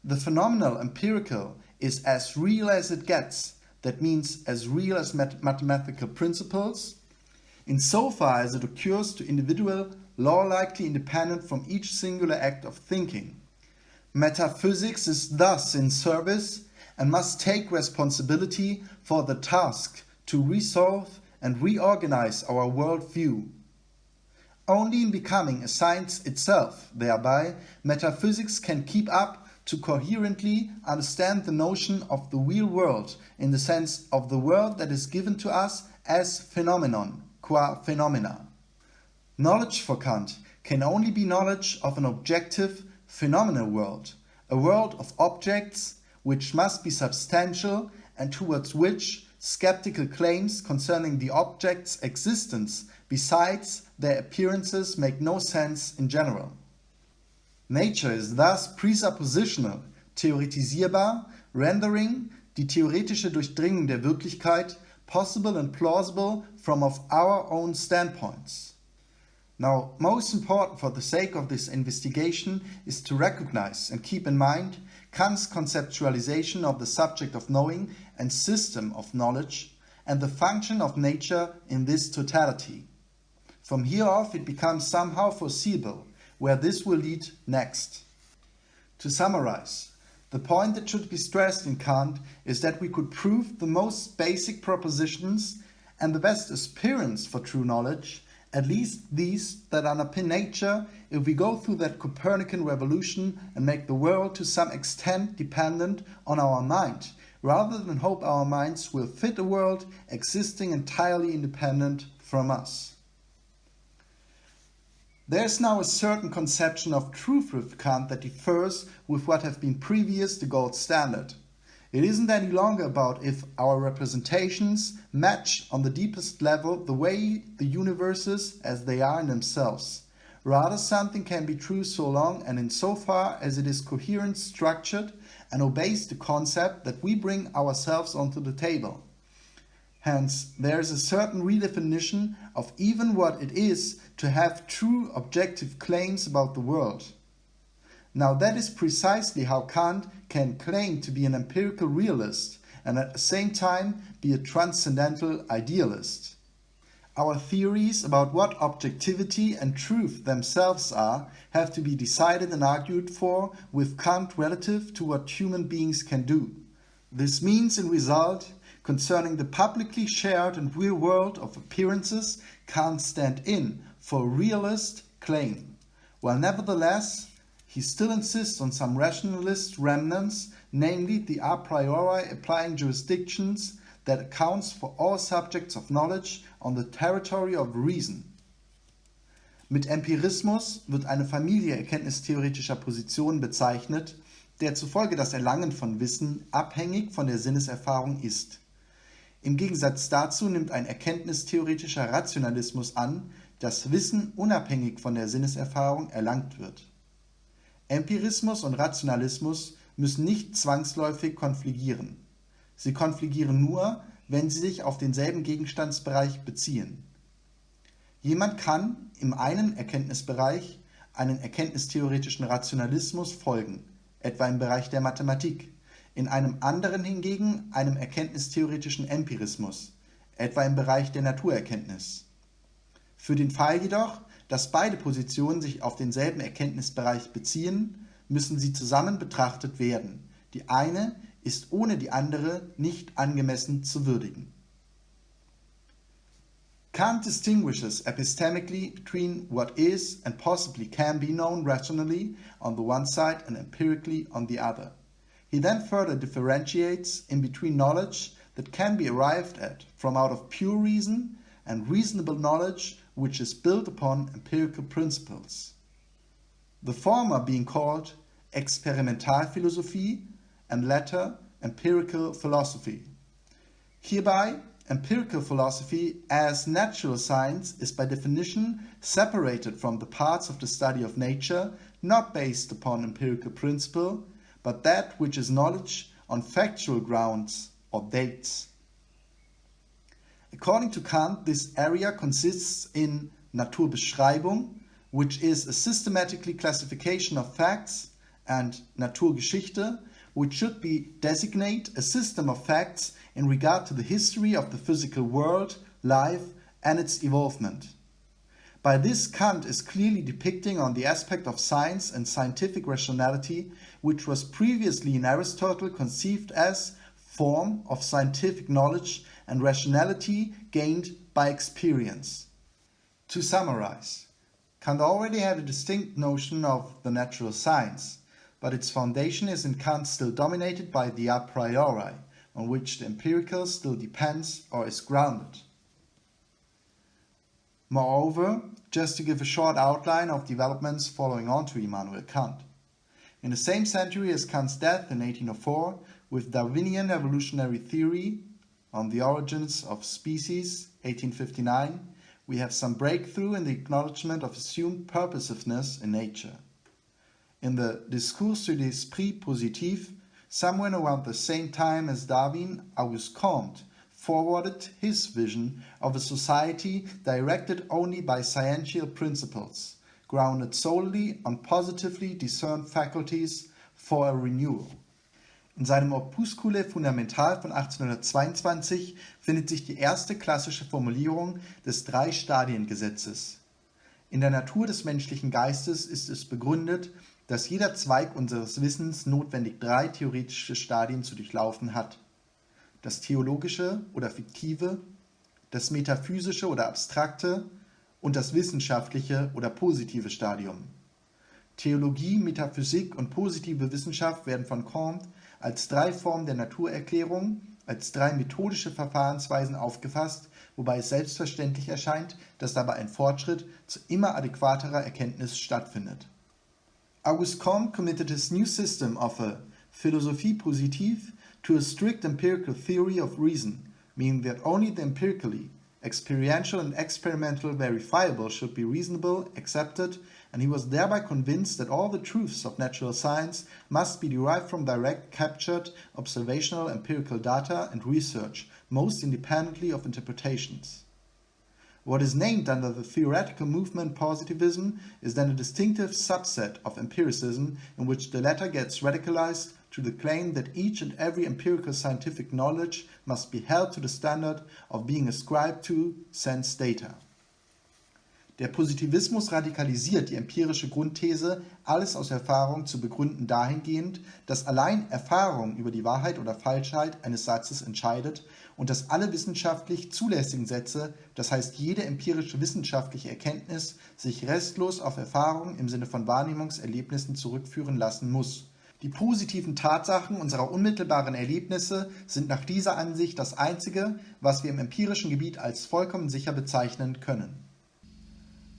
The phenomenal empirical is as real as it gets, that means as real as mathematical principles, insofar as it occurs to individual law-likely independent from each singular act of thinking. Metaphysics is thus in service and must take responsibility for the task to resolve and reorganize our worldview. Only in becoming a science itself, thereby, metaphysics can keep up to coherently understand the notion of the real world in the sense of the world that is given to us as phenomenon, qua phenomena. Knowledge for Kant can only be knowledge of an objective, phenomenal world, a world of objects which must be substantial and towards which skeptical claims concerning the object's existence besides their appearances make no sense in general. Nature is thus presuppositional, theoretisierbar, rendering die theoretische Durchdringung der Wirklichkeit possible and plausible from of our own standpoints. Now, most important for the sake of this investigation is to recognize and keep in mind Kant's conceptualization of the subject of knowing and system of knowledge and the function of nature in this totality. From here off it becomes somehow foreseeable where this will lead next. To summarize, the point that should be stressed in Kant is that we could prove the most basic propositions and the best aspirants for true knowledge, at least these that underpin nature, if we go through that Copernican revolution and make the world to some extent dependent on our mind, rather than hope our minds will fit a world existing entirely independent from us. There is now a certain conception of truth with Kant that differs with what have been previous the gold standard. It isn't any longer about if our representations match on the deepest level the way the universes as they are in themselves. Rather, something can be true so long and insofar as it is coherent, structured, and obeys the concept that we bring ourselves onto the table. Hence, there is a certain redefinition of even what it is to have true objective claims about the world. Now that is precisely how Kant can claim to be an empirical realist and at the same time be a transcendental idealist. Our theories about what objectivity and truth themselves are have to be decided and argued for with Kant relative to what human beings can do. This means in result, concerning the publicly shared and real world of appearances, Kant stand in for a realist claim, while nevertheless he still insists on some rationalist remnants, namely the a priori applying jurisdictions that accounts for all subjects of knowledge on the territory of reason. Mit Empirismus wird eine Familie erkenntnistheoretischer Positionen bezeichnet, der zufolge das Erlangen von Wissen abhängig von der Sinneserfahrung ist. Im Gegensatz dazu nimmt ein erkenntnistheoretischer Rationalismus an, dass Wissen unabhängig von der Sinneserfahrung erlangt wird. Empirismus und Rationalismus müssen nicht zwangsläufig konfligieren. Sie konfligieren nur, wenn sie sich auf denselben Gegenstandsbereich beziehen. Jemand kann im einen Erkenntnisbereich einen erkenntnistheoretischen Rationalismus folgen, etwa im Bereich der Mathematik, in einem anderen hingegen einem erkenntnistheoretischen Empirismus, etwa im Bereich der Naturerkenntnis. Für den Fall jedoch, dass beide Positionen sich auf denselben Erkenntnisbereich beziehen, müssen sie zusammen betrachtet werden. Die eine ist ohne die andere nicht angemessen zu würdigen. Kant distinguishes epistemically between what is and possibly can be known rationally on the one side and empirically on the other. He then further differentiates in between knowledge that can be arrived at from out of pure reason and reasonable knowledge which is built upon empirical principles. The former being called Experimentalphilosophie and latter empirical philosophy. Hereby, empirical philosophy as natural science is by definition separated from the parts of the study of nature not based upon empirical principle, but that which is knowledge on factual grounds or dates. According to Kant, this area consists in Naturbeschreibung, which is a systematically classification of facts, and Naturgeschichte, which should be designate a system of facts in regard to the history of the physical world, life, and its evolvement. By this, Kant is clearly depicting on the aspect of science and scientific rationality, which was previously in Aristotle conceived as form of scientific knowledge and rationality gained by experience. To summarize, Kant already had a distinct notion of the natural science, but its foundation is in Kant still dominated by the a priori, on which the empirical still depends or is grounded. Moreover, just to give a short outline of developments following on to Immanuel Kant. In the same century as Kant's death in 1804, with Darwinian evolutionary theory on the origins of species, 1859, we have some breakthrough in the acknowledgement of assumed purposiveness in nature. In the Discours sur l'esprit positif, somewhere around the same time as Darwin, Auguste Comte forwarded his vision of a society directed only by sciential principles, grounded solely on positively discerned faculties for a renewal. In seinem Opuscule Fundamental von 1822 findet sich die erste klassische Formulierung des Drei-Stadien-Gesetzes. In der Natur des menschlichen Geistes ist es begründet, dass jeder Zweig unseres Wissens notwendig 3 theoretische Stadien zu durchlaufen hat: das theologische oder fiktive, das metaphysische oder abstrakte und das wissenschaftliche oder positive Stadium. Theologie, Metaphysik und positive Wissenschaft werden von Comte als 3 Formen der Naturerklärung, als 3 methodische Verfahrensweisen aufgefasst, wobei es selbstverständlich erscheint, dass dabei ein Fortschritt zu immer adäquaterer Erkenntnis stattfindet. Auguste Comte committed his new system of a philosophie positive to a strict empirical theory of reason, meaning that only the empirically, experiential and experimental verifiable should be reasonable, accepted, and he was thereby convinced that all the truths of natural science must be derived from direct, captured, observational empirical data and research, most independently of interpretations. What is named under the theoretical movement positivism is then a distinctive subset of empiricism in which the latter gets radicalized to the claim that each and every empirical scientific knowledge must be held to the standard of being ascribed to sense data. Der Positivismus radikalisiert die empirische Grundthese, alles aus Erfahrung zu begründen dahingehend, dass allein Erfahrung über die Wahrheit oder Falschheit eines Satzes entscheidet und dass alle wissenschaftlich zulässigen Sätze, das heißt jede empirische wissenschaftliche Erkenntnis, sich restlos auf Erfahrung im Sinne von Wahrnehmungserlebnissen zurückführen lassen muss. Die positiven Tatsachen unserer unmittelbaren Erlebnisse sind nach dieser Ansicht das Einzige, was wir im empirischen Gebiet als vollkommen sicher bezeichnen können.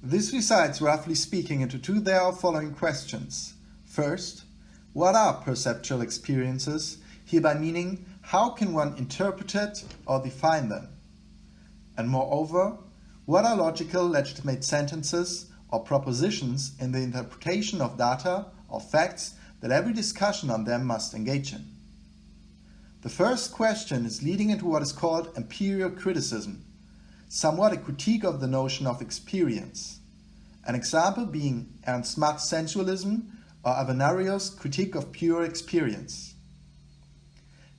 This resides, roughly speaking, into two thereof following questions. First, what are perceptual experiences, hereby meaning how can one interpret it or define them? And moreover, what are logical legitimate sentences or propositions in the interpretation of data or facts that every discussion on them must engage in? The first question is leading into what is called empirical criticism, somewhat a critique of the notion of experience. An example being Ernst Mach's sensualism or Avenario's critique of pure experience.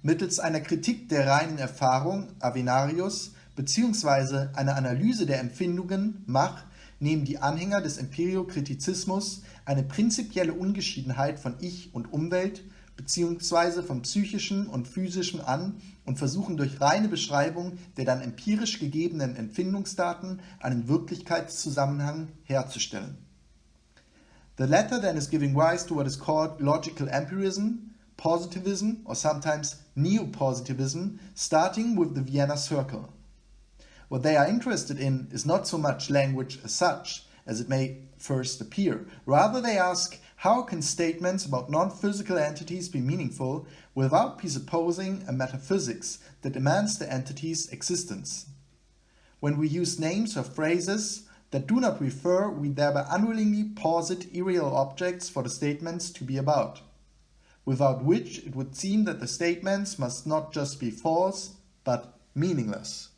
Mittels einer Kritik der reinen Erfahrung Avenarius bzw. einer Analyse der Empfindungen Mach nehmen die Anhänger des Empiriokritizismus eine prinzipielle Ungeschiedenheit von Ich und Umwelt bzw. von psychischen und physischem an und versuchen durch reine Beschreibung der dann empirisch gegebenen Empfindungsdaten einen Wirklichkeitszusammenhang herzustellen. The latter then is giving rise to what is called logical empirism, positivism, or sometimes neo-positivism, starting with the Vienna Circle. What they are interested in is not so much language as such, as it may first appear. Rather, they ask, how can statements about non-physical entities be meaningful without presupposing a metaphysics that demands the entity's existence? When we use names or phrases that do not refer, we thereby unwillingly posit irreal objects for the statements to be about, without which it would seem that the statements must not just be false, but meaningless.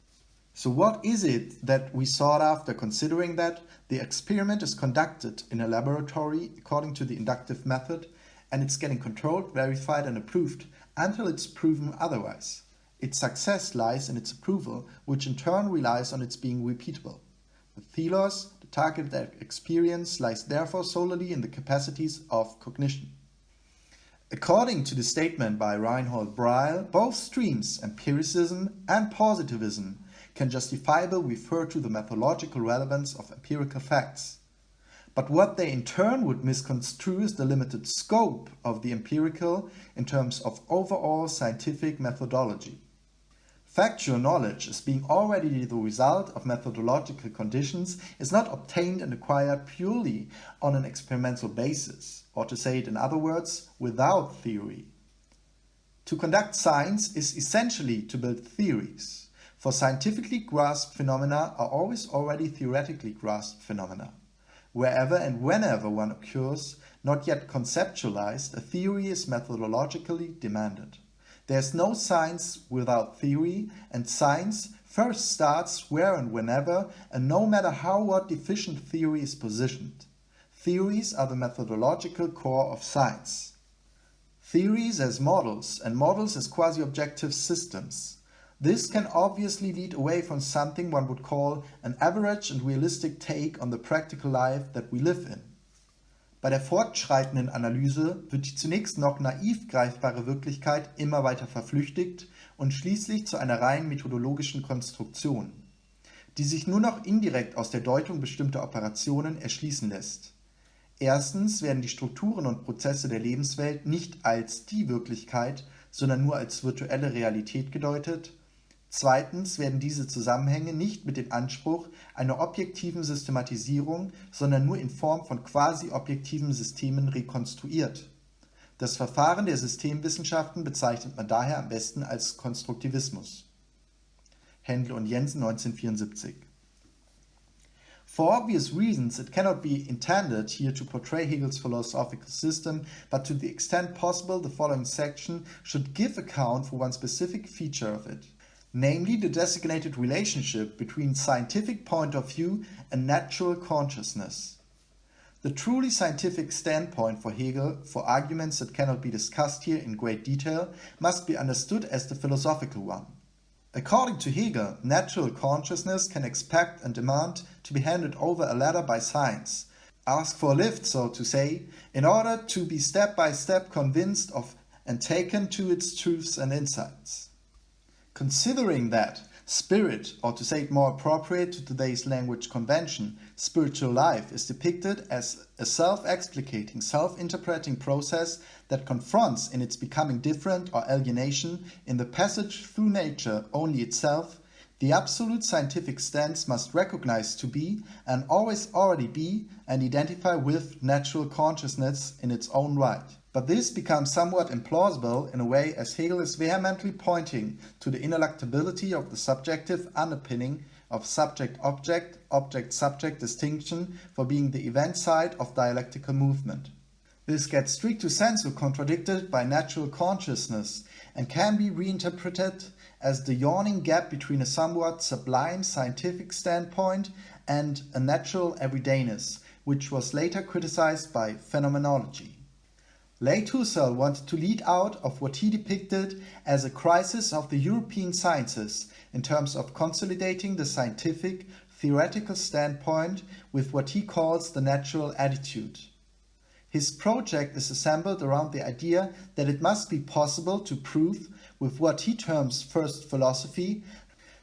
So what is it that we sought after, considering that the experiment is conducted in a laboratory according to the inductive method, and it's getting controlled, verified and approved until it's proven otherwise? Its success lies in its approval, which in turn relies on its being repeatable. The telos, the targeted experience, lies therefore solely in the capacities of cognition. According to the statement by Reinhold Breil, both streams, empiricism and positivism, can justifiably refer to the methodological relevance of empirical facts. But what they in turn would misconstrue is the limited scope of the empirical in terms of overall scientific methodology. Factual knowledge, as being already the result of methodological conditions, is not obtained and acquired purely on an experimental basis, or to say it in other words, without theory. To conduct science is essentially to build theories, for scientifically grasped phenomena are always already theoretically grasped phenomena. Wherever and whenever one occurs, not yet conceptualized, a theory is methodologically demanded. There is no science without theory, and science first starts where and whenever, and no matter how what deficient theory is positioned. Theories are the methodological core of science. Theories as models, and models as quasi-objective systems. This can obviously lead away from something one would call an average and realistic take on the practical life that we live in. Bei der fortschreitenden Analyse wird die zunächst noch naiv greifbare Wirklichkeit immer weiter verflüchtigt und schließlich zu einer rein methodologischen Konstruktion, die sich nur noch indirekt aus der Deutung bestimmter Operationen erschließen lässt. Erstens werden die Strukturen und Prozesse der Lebenswelt nicht als die Wirklichkeit, sondern nur als virtuelle Realität gedeutet. Zweitens werden diese Zusammenhänge nicht mit dem Anspruch einer objektiven Systematisierung, sondern nur in Form von quasi-objektiven Systemen rekonstruiert. Das Verfahren der Systemwissenschaften bezeichnet man daher am besten als Konstruktivismus. Händel und Jensen 1974. For obvious reasons, it cannot be intended here to portray Hegel's philosophical system, but to the extent possible, the following section should give account for one specific feature of it, namely the designated relationship between scientific point of view and natural consciousness. The truly scientific standpoint for Hegel, for arguments that cannot be discussed here in great detail, must be understood as the philosophical one. According to Hegel, natural consciousness can expect and demand to be handed over a ladder by science, ask for a lift, so to say, in order to be step by step convinced of and taken to its truths and insights. Considering that spirit, or to say it more appropriate to today's language convention, spiritual life is depicted as a self-explicating, self-interpreting process that confronts in its becoming different or alienation in the passage through nature only itself, The absolute scientific stance must recognize to be, and always already be, and identify with natural consciousness in its own right. But this becomes somewhat implausible in a way as Hegel is vehemently pointing to the ineluctability of the subjective underpinning of subject-object, object-subject distinction for being the event side of dialectical movement. This gets stricto sensu contradicted by natural consciousness and can be reinterpreted as the yawning gap between a somewhat sublime scientific standpoint and a natural everydayness, which was later criticized by phenomenology. Late Husserl wanted to lead out of what he depicted as a crisis of the European sciences in terms of consolidating the scientific, theoretical standpoint with what he calls the natural attitude. His project is assembled around the idea that it must be possible to prove, with what he terms first philosophy,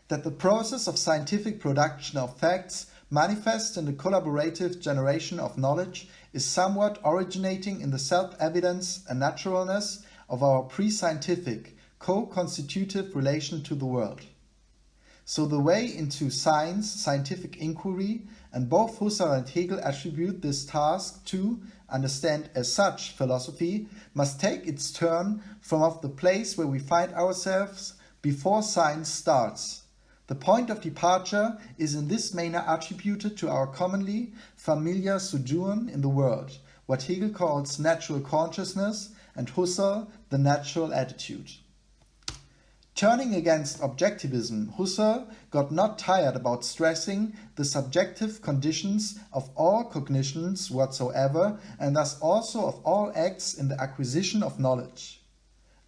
that the process of scientific production of facts manifest in the collaborative generation of knowledge is somewhat originating in the self-evidence and naturalness of our pre-scientific, co-constitutive relation to the world. So the way into science, scientific inquiry, and both Husserl and Hegel attribute this task to understand as such philosophy, must take its turn from of the place where we find ourselves before science starts. The point of departure is in this manner attributed to our commonly familiar sojourn in the world, what Hegel calls natural consciousness and Husserl the natural attitude. Turning against objectivism, Husserl got not tired about stressing the subjective conditions of all cognitions whatsoever, and thus also of all acts in the acquisition of knowledge.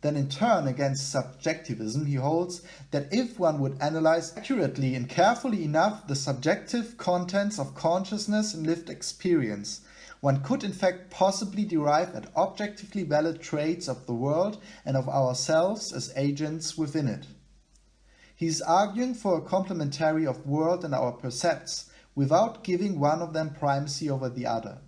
Then in turn against subjectivism, he holds that if one would analyze accurately and carefully enough the subjective contents of consciousness and lived experience, one could in fact possibly derive at objectively valid traits of the world and of ourselves as agents within it. He is arguing for a complementary of world and our percepts, without giving one of them primacy over the other.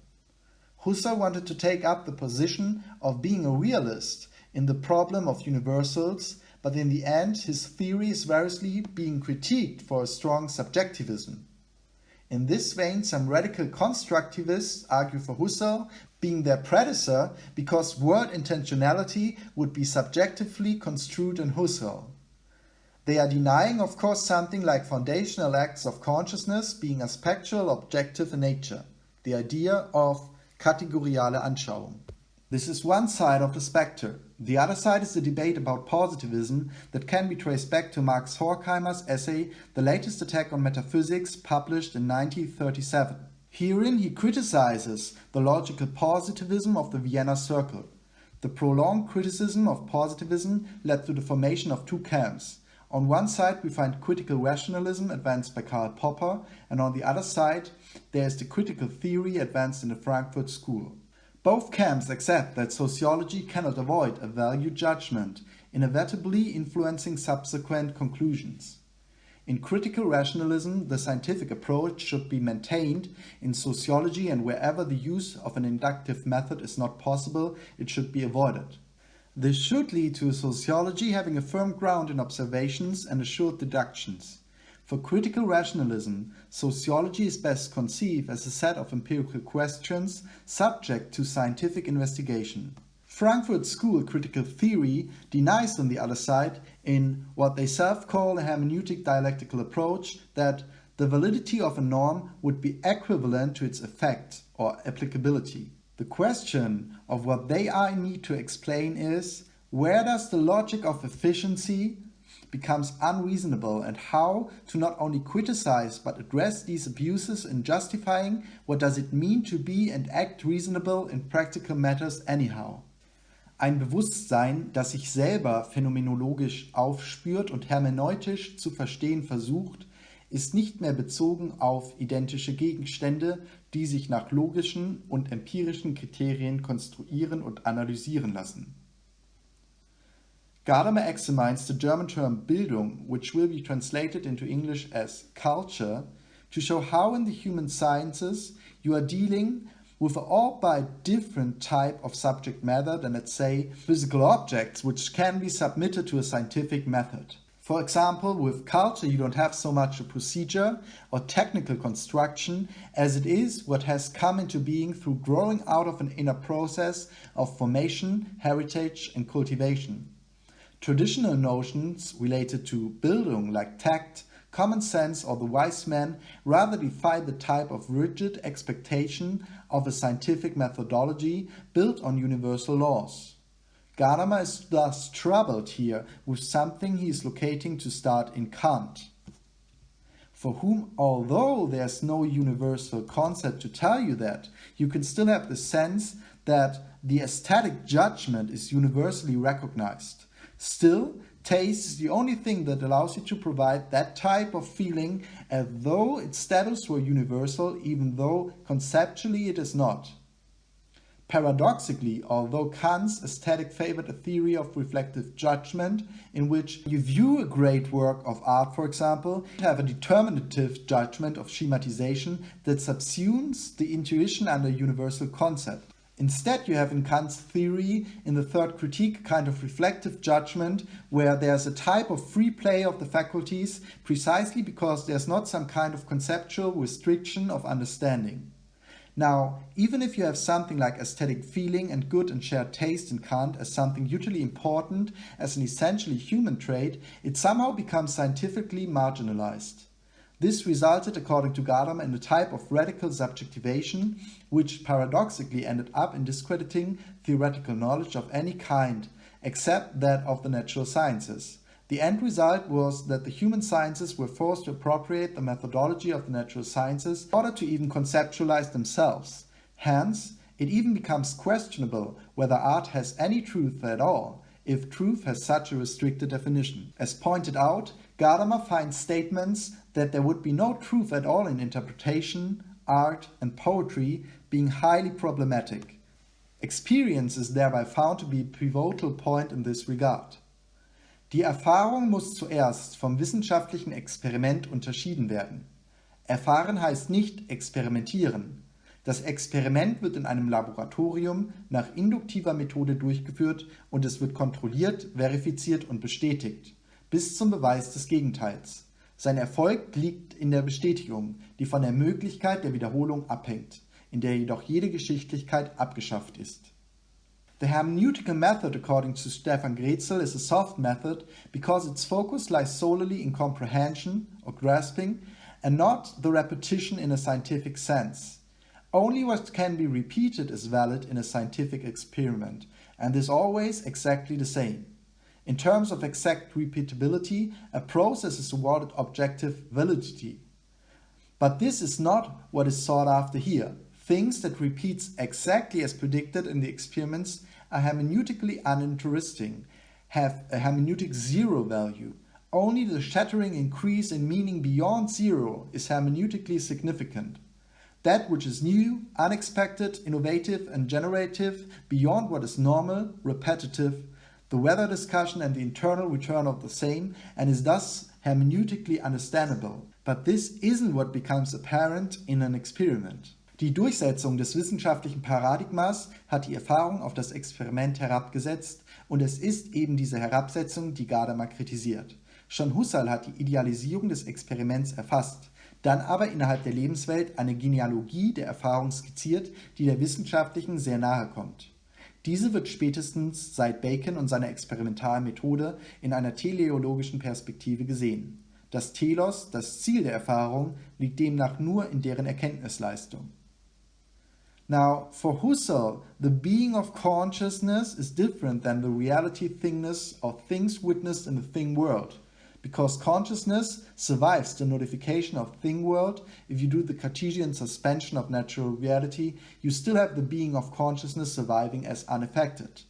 Husserl wanted to take up the position of being a realist in the problem of universals, but in the end his theory is variously being critiqued for a strong subjectivism. In this vein, some radical constructivists argue for Husserl being their predecessor because word intentionality would be subjectively construed in Husserl. They are denying, of course, something like foundational acts of consciousness being aspectual objective in nature, the idea of kategoriale Anschauung. This is one side of the spectre. The other side is the debate about positivism that can be traced back to Max Horkheimer's essay The Latest Attack on Metaphysics, published in 1937. Herein he criticizes the logical positivism of the Vienna Circle. The prolonged criticism of positivism led to the formation of two camps. On one side we find critical rationalism advanced by Karl Popper, and on the other side there is the critical theory advanced in the Frankfurt School. Both camps accept that sociology cannot avoid a value judgment, inevitably influencing subsequent conclusions. In critical rationalism, the scientific approach should be maintained. In sociology, and wherever the use of an inductive method is not possible, it should be avoided. This should lead to a sociology having a firm ground in observations and assured deductions. For critical rationalism, sociology is best conceived as a set of empirical questions subject to scientific investigation. Frankfurt School critical theory denies, on the other side, in what they self-call a hermeneutic dialectical approach, that the validity of a norm would be equivalent to its effect or applicability. The question of what they are in need to explain is, where does the logic of efficiency becomes unreasonable, and how to not only criticize but address these abuses in justifying what does it mean to be and act reasonable in practical matters anyhow. Ein Bewusstsein, das sich selber phänomenologisch aufspürt und hermeneutisch zu verstehen versucht, ist nicht mehr bezogen auf identische Gegenstände, die sich nach logischen und empirischen Kriterien konstruieren und analysieren lassen. Gadamer examines the German term Bildung, which will be translated into English as culture, to show how in the human sciences you are dealing with an all-by different type of subject matter than, let's say, physical objects, which can be submitted to a scientific method. For example, with culture you don't have so much a procedure or technical construction as it is what has come into being through growing out of an inner process of formation, heritage and cultivation. Traditional notions related to Bildung like tact, common sense or the wise man rather define the type of rigid expectation of a scientific methodology built on universal laws. Gadamer is thus troubled here with something he is locating to start in Kant, for whom, although there's no universal concept to tell you that, you can still have the sense that the aesthetic judgment is universally recognized. Still, taste is the only thing that allows you to provide that type of feeling as though its status were universal, even though conceptually it is not. Paradoxically, although Kant's aesthetic favored a theory of reflective judgment in which you view a great work of art, for example, you have a determinative judgment of schematization that subsumes the intuition under a universal concept. Instead, you have in Kant's theory, in the third critique, a kind of reflective judgment where there's a type of free play of the faculties precisely because there's not some kind of conceptual restriction of understanding. Now, even if you have something like aesthetic feeling and good and shared taste in Kant as something utterly important, as an essentially human trait, it somehow becomes scientifically marginalized. This resulted, according to Gadamer, in a type of radical subjectivation, which paradoxically ended up in discrediting theoretical knowledge of any kind, except that of the natural sciences. The end result was that the human sciences were forced to appropriate the methodology of the natural sciences in order to even conceptualize themselves. Hence, it even becomes questionable whether art has any truth at all, if truth has such a restricted definition. As pointed out, Gadamer finds statements that there would be no truth at all in interpretation, art, and poetry being highly problematic. Experience is thereby found to be a pivotal point in this regard. Die Erfahrung muss zuerst vom wissenschaftlichen Experiment unterschieden werden. Erfahren heißt nicht experimentieren. Das Experiment wird in einem Laboratorium nach induktiver Methode durchgeführt und es wird kontrolliert, verifiziert und bestätigt, bis zum Beweis des Gegenteils. Sein Erfolg liegt in der Bestätigung, die von der Möglichkeit der Wiederholung abhängt, in der jedoch jede Geschichtlichkeit abgeschafft ist. The hermeneutical method, according to Stefan Grätzel, is a soft method because its focus lies solely in comprehension or grasping and not the repetition in a scientific sense. Only what can be repeated is valid in a scientific experiment, and is always exactly the same. In terms of exact repeatability, a process is awarded objective validity. But this is not what is sought after here. Things that repeats exactly as predicted in the experiments are hermeneutically uninteresting, have a hermeneutic zero value. Only the shattering increase in meaning beyond zero is hermeneutically significant. That which is new, unexpected, innovative and generative beyond what is normal, repetitive, the weather discussion and the internal return of the same, and is thus hermeneutically understandable. But this isn't what becomes apparent in an experiment. Die Durchsetzung des wissenschaftlichen Paradigmas hat die Erfahrung auf das Experiment herabgesetzt und es ist eben diese Herabsetzung, die Gadamer kritisiert. Schon Husserl hat die Idealisierung des Experiments erfasst, dann aber innerhalb der Lebenswelt eine Genealogie der Erfahrung skizziert, die der wissenschaftlichen sehr nahe kommt. Diese wird spätestens seit Bacon und seiner experimentalen Methode in einer teleologischen Perspektive gesehen. Das Telos, das Ziel der Erfahrung, liegt demnach nur in deren Erkenntnisleistung. Now, for Husserl, the being of consciousness is different than the reality thingness of things witnessed in the thing world, because consciousness survives the notification of thing world. If you do the Cartesian suspension of natural reality, you still have the being of consciousness surviving as unaffected.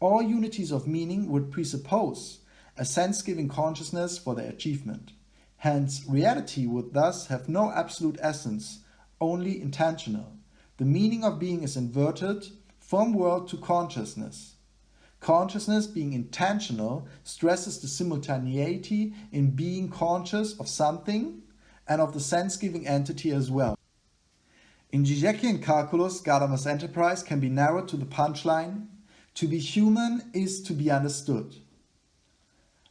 All unities of meaning would presuppose a sense-giving consciousness for their achievement. Hence, reality would thus have no absolute essence, only intentional. The meaning of being is inverted from world to consciousness. Consciousness, being intentional, stresses the simultaneity in being conscious of something and of the sense-giving entity as well. In Zizekian calculus, Gadamer's enterprise can be narrowed to the punchline: to be human is to be understood.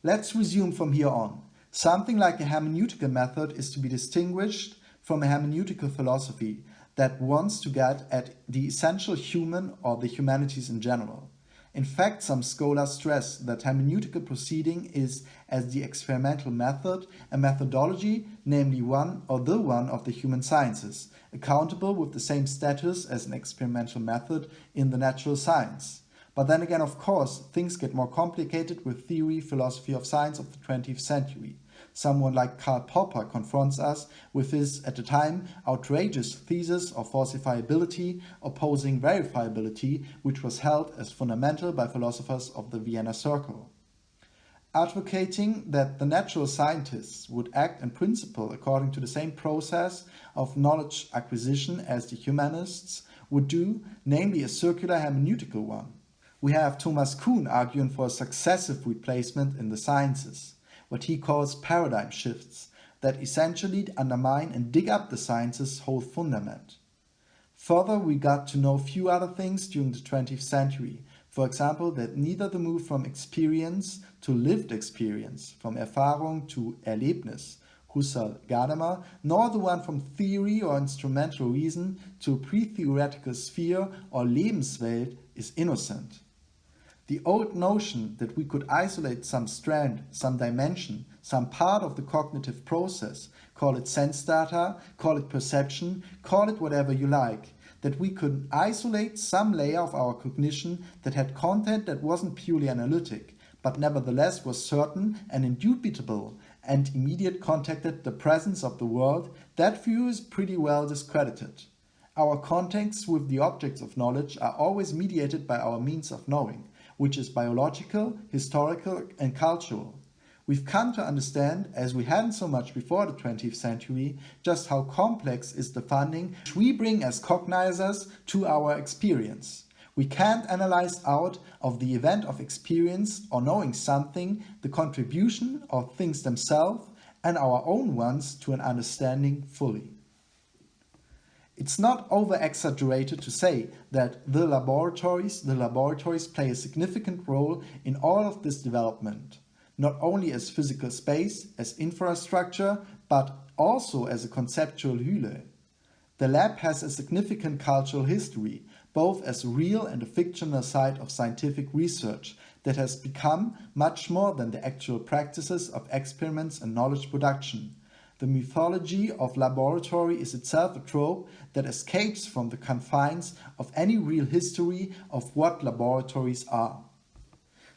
Let's resume from here on. Something like a hermeneutical method is to be distinguished from a hermeneutical philosophy that wants to get at the essential human or the humanities in general. In fact, some scholars stress that hermeneutical proceeding is, as the experimental method, a methodology, namely one or the one of the human sciences, accountable with the same status as an experimental method in the natural science. But then again, of course, things get more complicated with theory, philosophy of science of the 20th century. Someone like Karl Popper confronts us with his, at the time, outrageous thesis of falsifiability opposing verifiability, which was held as fundamental by philosophers of the Vienna Circle. Advocating that the natural scientists would act in principle according to the same process of knowledge acquisition as the humanists would do, namely a circular hermeneutical one. We have Thomas Kuhn arguing for a successive replacement in the sciences, what he calls paradigm shifts, that essentially undermine and dig up the science's whole fundament. Further, we got to know few other things during the 20th century. For example, that neither the move from experience to lived experience, from Erfahrung to Erlebnis, Husserl, Gadamer, nor the one from theory or instrumental reason to a pre-theoretical sphere or Lebenswelt is innocent. The old notion that we could isolate some strand, some dimension, some part of the cognitive process, call it sense data, call it perception, call it whatever you like, that we could isolate some layer of our cognition that had content that wasn't purely analytic, but nevertheless was certain and indubitable and immediate contacted the presence of the world, that view is pretty well discredited. Our contacts with the objects of knowledge are always mediated by our means of knowing, which is biological, historical, and cultural. We've come to understand, as we hadn't so much before the 20th century, just how complex is the funding which we bring as cognizers to our experience. We can't analyze out of the event of experience or knowing something the contribution of things themselves and our own ones to an understanding fully. It's not over-exaggerated to say that the laboratories play a significant role in all of this development, not only as physical space, as infrastructure, but also as a conceptual Hülle. The lab has a significant cultural history, both as a real and a fictional site of scientific research that has become much more than the actual practices of experiments and knowledge production. The mythology of laboratory is itself a trope that escapes from the confines of any real history of what laboratories are.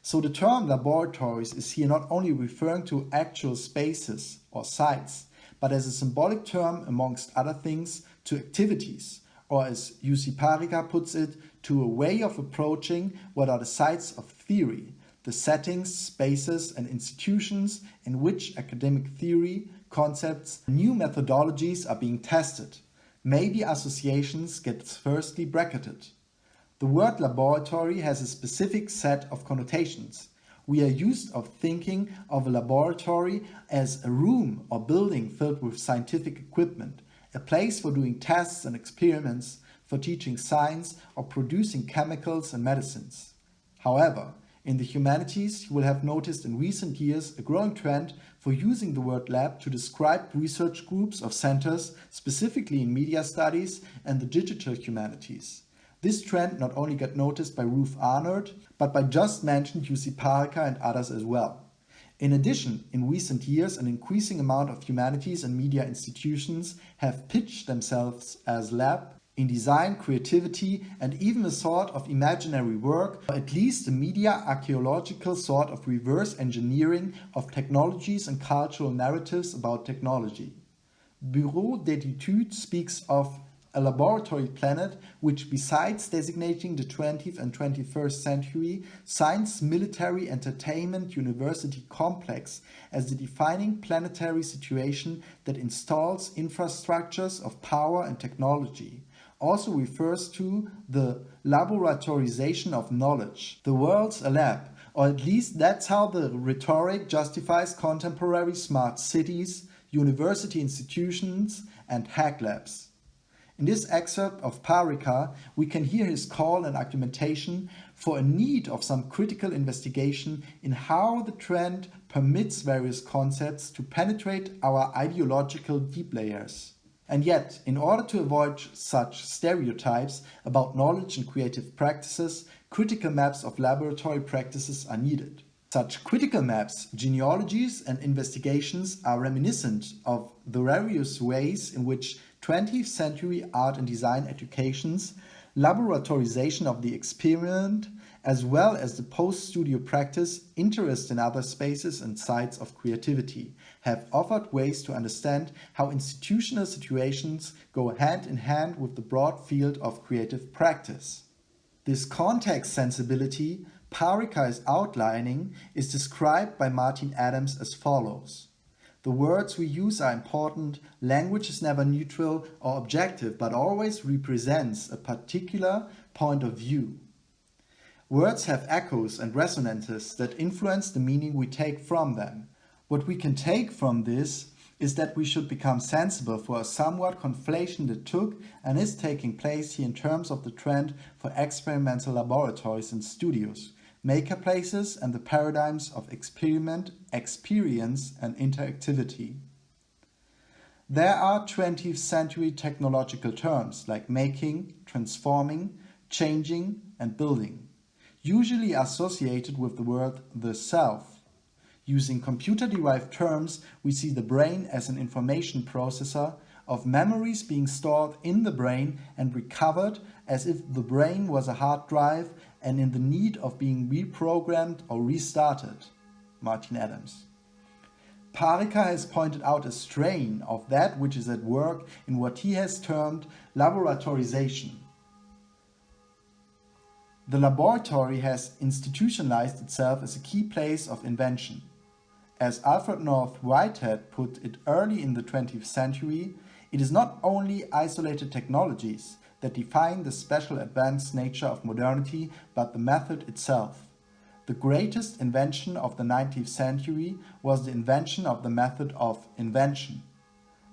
So the term laboratories is here not only referring to actual spaces or sites, but as a symbolic term, amongst other things, to activities, or as Jussi Parikka puts it, to a way of approaching what are the sites of theory, the settings, spaces, and institutions in which academic theory, concepts, new methodologies are being tested. Maybe associations get firstly bracketed. The word laboratory has a specific set of connotations. We are used of thinking of a laboratory as a room or building filled with scientific equipment, a place for doing tests and experiments, for teaching science or producing chemicals and medicines. However, in the humanities, you will have noticed in recent years a growing trend for using the word lab to describe research groups of centers, specifically in media studies and the digital humanities. This trend not only got noticed by Ruth Arnold, but by just mentioned Jussi Parikka and others as well. In addition, in recent years, an increasing amount of humanities and media institutions have pitched themselves as lab in design, creativity, and even a sort of imaginary work, or at least a media archaeological sort of reverse engineering of technologies and cultural narratives about technology. Bureau d'études speaks of a laboratory planet which, besides designating the 20th and 21st century science, military, entertainment, university complex as the defining planetary situation that installs infrastructures of power and technology, also refers to the laboratorization of knowledge. The world's a lab, or at least that's how the rhetoric justifies contemporary smart cities, university institutions, and hack labs. In this excerpt of Parika, we can hear his call and argumentation for a need of some critical investigation in how the trend permits various concepts to penetrate our ideological deep layers. And yet, in order to avoid such stereotypes about knowledge and creative practices, critical maps of laboratory practices are needed. Such critical maps, genealogies, and investigations are reminiscent of the various ways in which 20th century art and design educations, laboratorization of the experiment, as well as the post-studio practice, interest in other spaces and sites of creativity, have offered ways to understand how institutional situations go hand in hand with the broad field of creative practice. This context sensibility Parika is outlining is described by Martin Adams as follows. The words we use are important. Language is never neutral or objective, but always represents a particular point of view. Words have echoes and resonances that influence the meaning we take from them. What we can take from this is that we should become sensible for a somewhat conflation that took and is taking place here in terms of the trend for experimental laboratories and studios, maker places, and the paradigms of experiment, experience, and interactivity. There are 20th century technological terms like making, transforming, changing, and building, usually associated with the word the self. Using computer-derived terms, we see the brain as an information processor of memories being stored in the brain and recovered as if the brain was a hard drive and in the need of being reprogrammed or restarted. Martin Adams. Parika has pointed out a strain of that which is at work in what he has termed laboratorization. The laboratory has institutionalized itself as a key place of invention. As Alfred North Whitehead put it early in the 20th century, it is not only isolated technologies that define the special advanced nature of modernity, but the method itself. The greatest invention of the 19th century was the invention of the method of invention.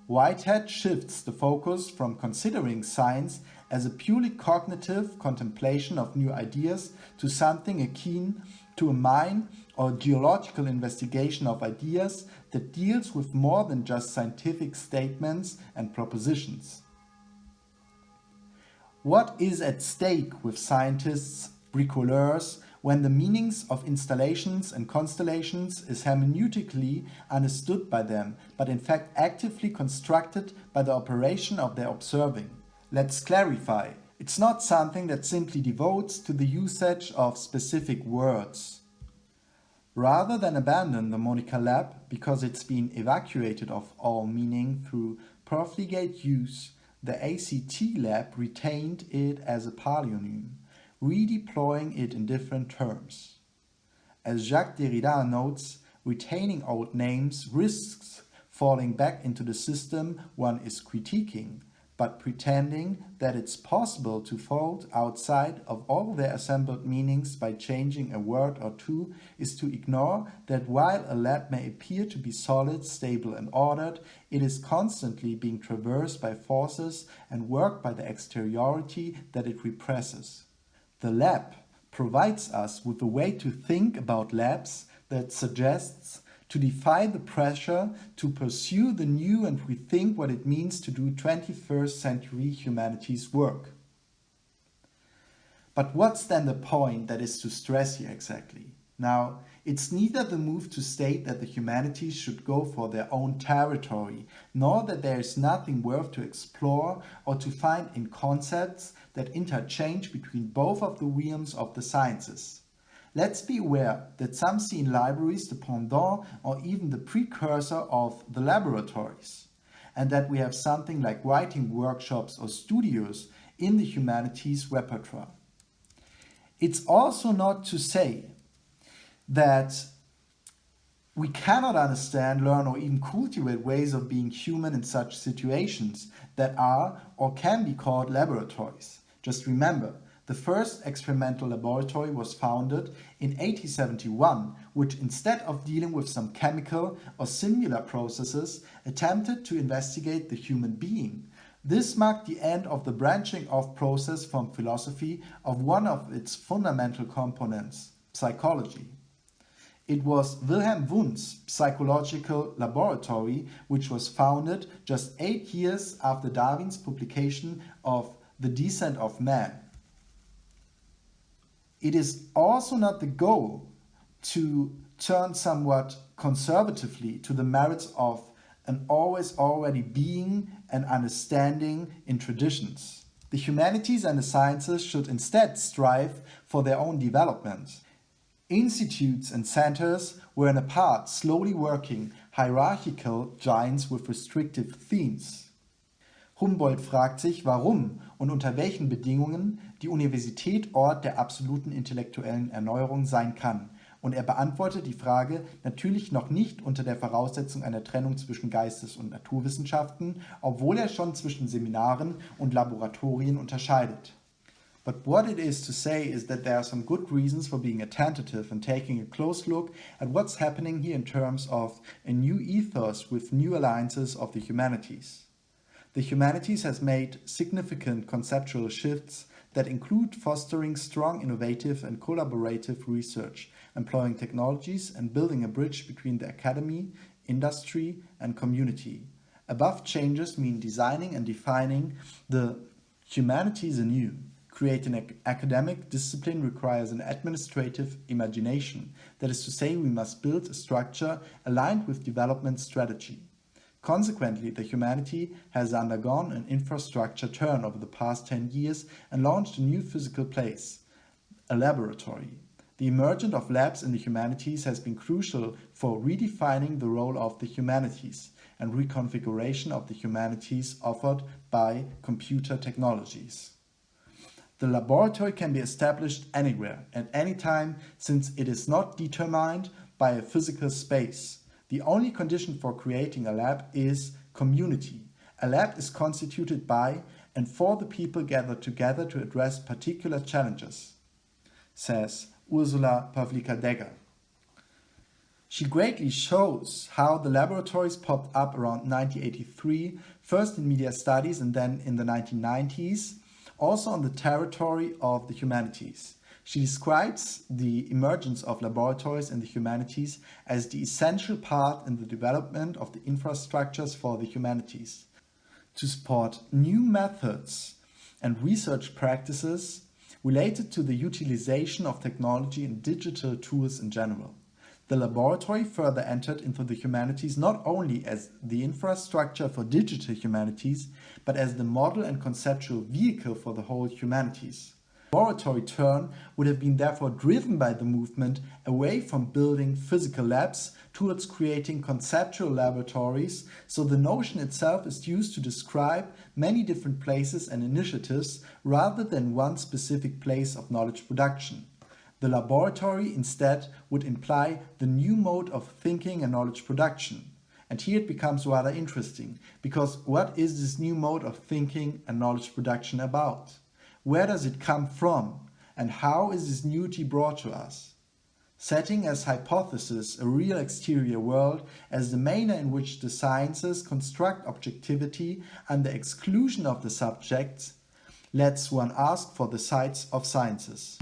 Whitehead shifts the focus from considering science as a purely cognitive contemplation of new ideas to something akin to a mine or geological investigation of ideas that deals with more than just scientific statements and propositions. What is at stake with scientists, bricoleurs, when the meanings of installations and constellations is hermeneutically understood by them, but in fact actively constructed by the operation of their observing? Let's clarify. It's not something that simply devotes to the usage of specific words. Rather than abandon the Monica Lab because it's been evacuated of all meaning through profligate use, the ACT Lab retained it as a palynonym, redeploying it in different terms. As Jacques Derrida notes, retaining old names risks falling back into the system one is critiquing, but pretending that it's possible to fold outside of all their assembled meanings by changing a word or two is to ignore that while a lab may appear to be solid, stable, and ordered, it is constantly being traversed by forces and worked by the exteriority that it represses. The lab provides us with a way to think about labs that suggests to defy the pressure to pursue the new and rethink what it means to do 21st century humanities work. But what's then the point that is to stress here exactly? Now, it's neither the move to state that the humanities should go for their own territory, nor that there is nothing worth to explore or to find in concepts that interchange between both of the realms of the sciences. Let's be aware that some see in libraries the pendant or even the precursor of the laboratories, and that we have something like writing workshops or studios in the humanities repertoire. It's also not to say that we cannot understand, learn, or even cultivate ways of being human in such situations that are or can be called laboratories. Just remember, the first experimental laboratory was founded in 1871, which instead of dealing with some chemical or similar processes, attempted to investigate the human being, This marked the end of the branching off process from philosophy of one of its fundamental components, psychology. It was Wilhelm Wundt's psychological laboratory which was founded just 8 years after Darwin's publication of The Descent of Man. It is also not the goal to turn somewhat conservatively to the merits of an always already being and understanding in traditions. The humanities and the sciences should instead strive for their own development. Institutes and centers were in a part slowly working hierarchical giants with restrictive themes. Humboldt fragt sich, warum und unter welchen Bedingungen die Universität Ort der absoluten intellektuellen Erneuerung sein kann. Und er beantwortet die Frage natürlich noch nicht unter der Voraussetzung einer Trennung zwischen Geistes- und Naturwissenschaften, obwohl er schon zwischen Seminaren und Laboratorien unterscheidet. But what it is to say is that there are some good reasons for being attentive and taking a close look at what's happening here in terms of a new ethos with new alliances of the humanities. The humanities has made significant conceptual shifts that include fostering strong innovative and collaborative research, employing technologies and building a bridge between the academy, industry and community. Above changes mean designing and defining the humanities anew. Creating an academic discipline requires an administrative imagination. That is to say, we must build a structure aligned with development strategy. Consequently, the humanity has undergone an infrastructure turn over the past 10 years and launched a new physical place, a laboratory. The emergence of labs in the humanities has been crucial for redefining the role of the humanities and reconfiguration of the humanities offered by computer technologies. The laboratory can be established anywhere, at any time, since it is not determined by a physical space. The only condition for creating a lab is community. A lab is constituted by and for the people gathered together to address particular challenges, says Ursula Pawlika-Degger. She greatly shows how the laboratories popped up around 1983, first in media studies and then in the 1990s, also on the territory of the humanities. She describes the emergence of laboratories in the humanities as the essential part in the development of the infrastructures for the humanities, to support new methods and research practices related to the utilization of technology and digital tools in general. The laboratory further entered into the humanities not only as the infrastructure for digital humanities, but as the model and conceptual vehicle for the whole humanities. The laboratory turn would have been therefore driven by the movement away from building physical labs towards creating conceptual laboratories, so the notion itself is used to describe many different places and initiatives rather than one specific place of knowledge production. The laboratory instead would imply the new mode of thinking and knowledge production. And here it becomes rather interesting, because what is this new mode of thinking and knowledge production about? Where does it come from? And how is this newty brought to us? Setting as hypothesis a real exterior world as the manner in which the sciences construct objectivity under exclusion of the subjects, lets one ask for the sites of sciences.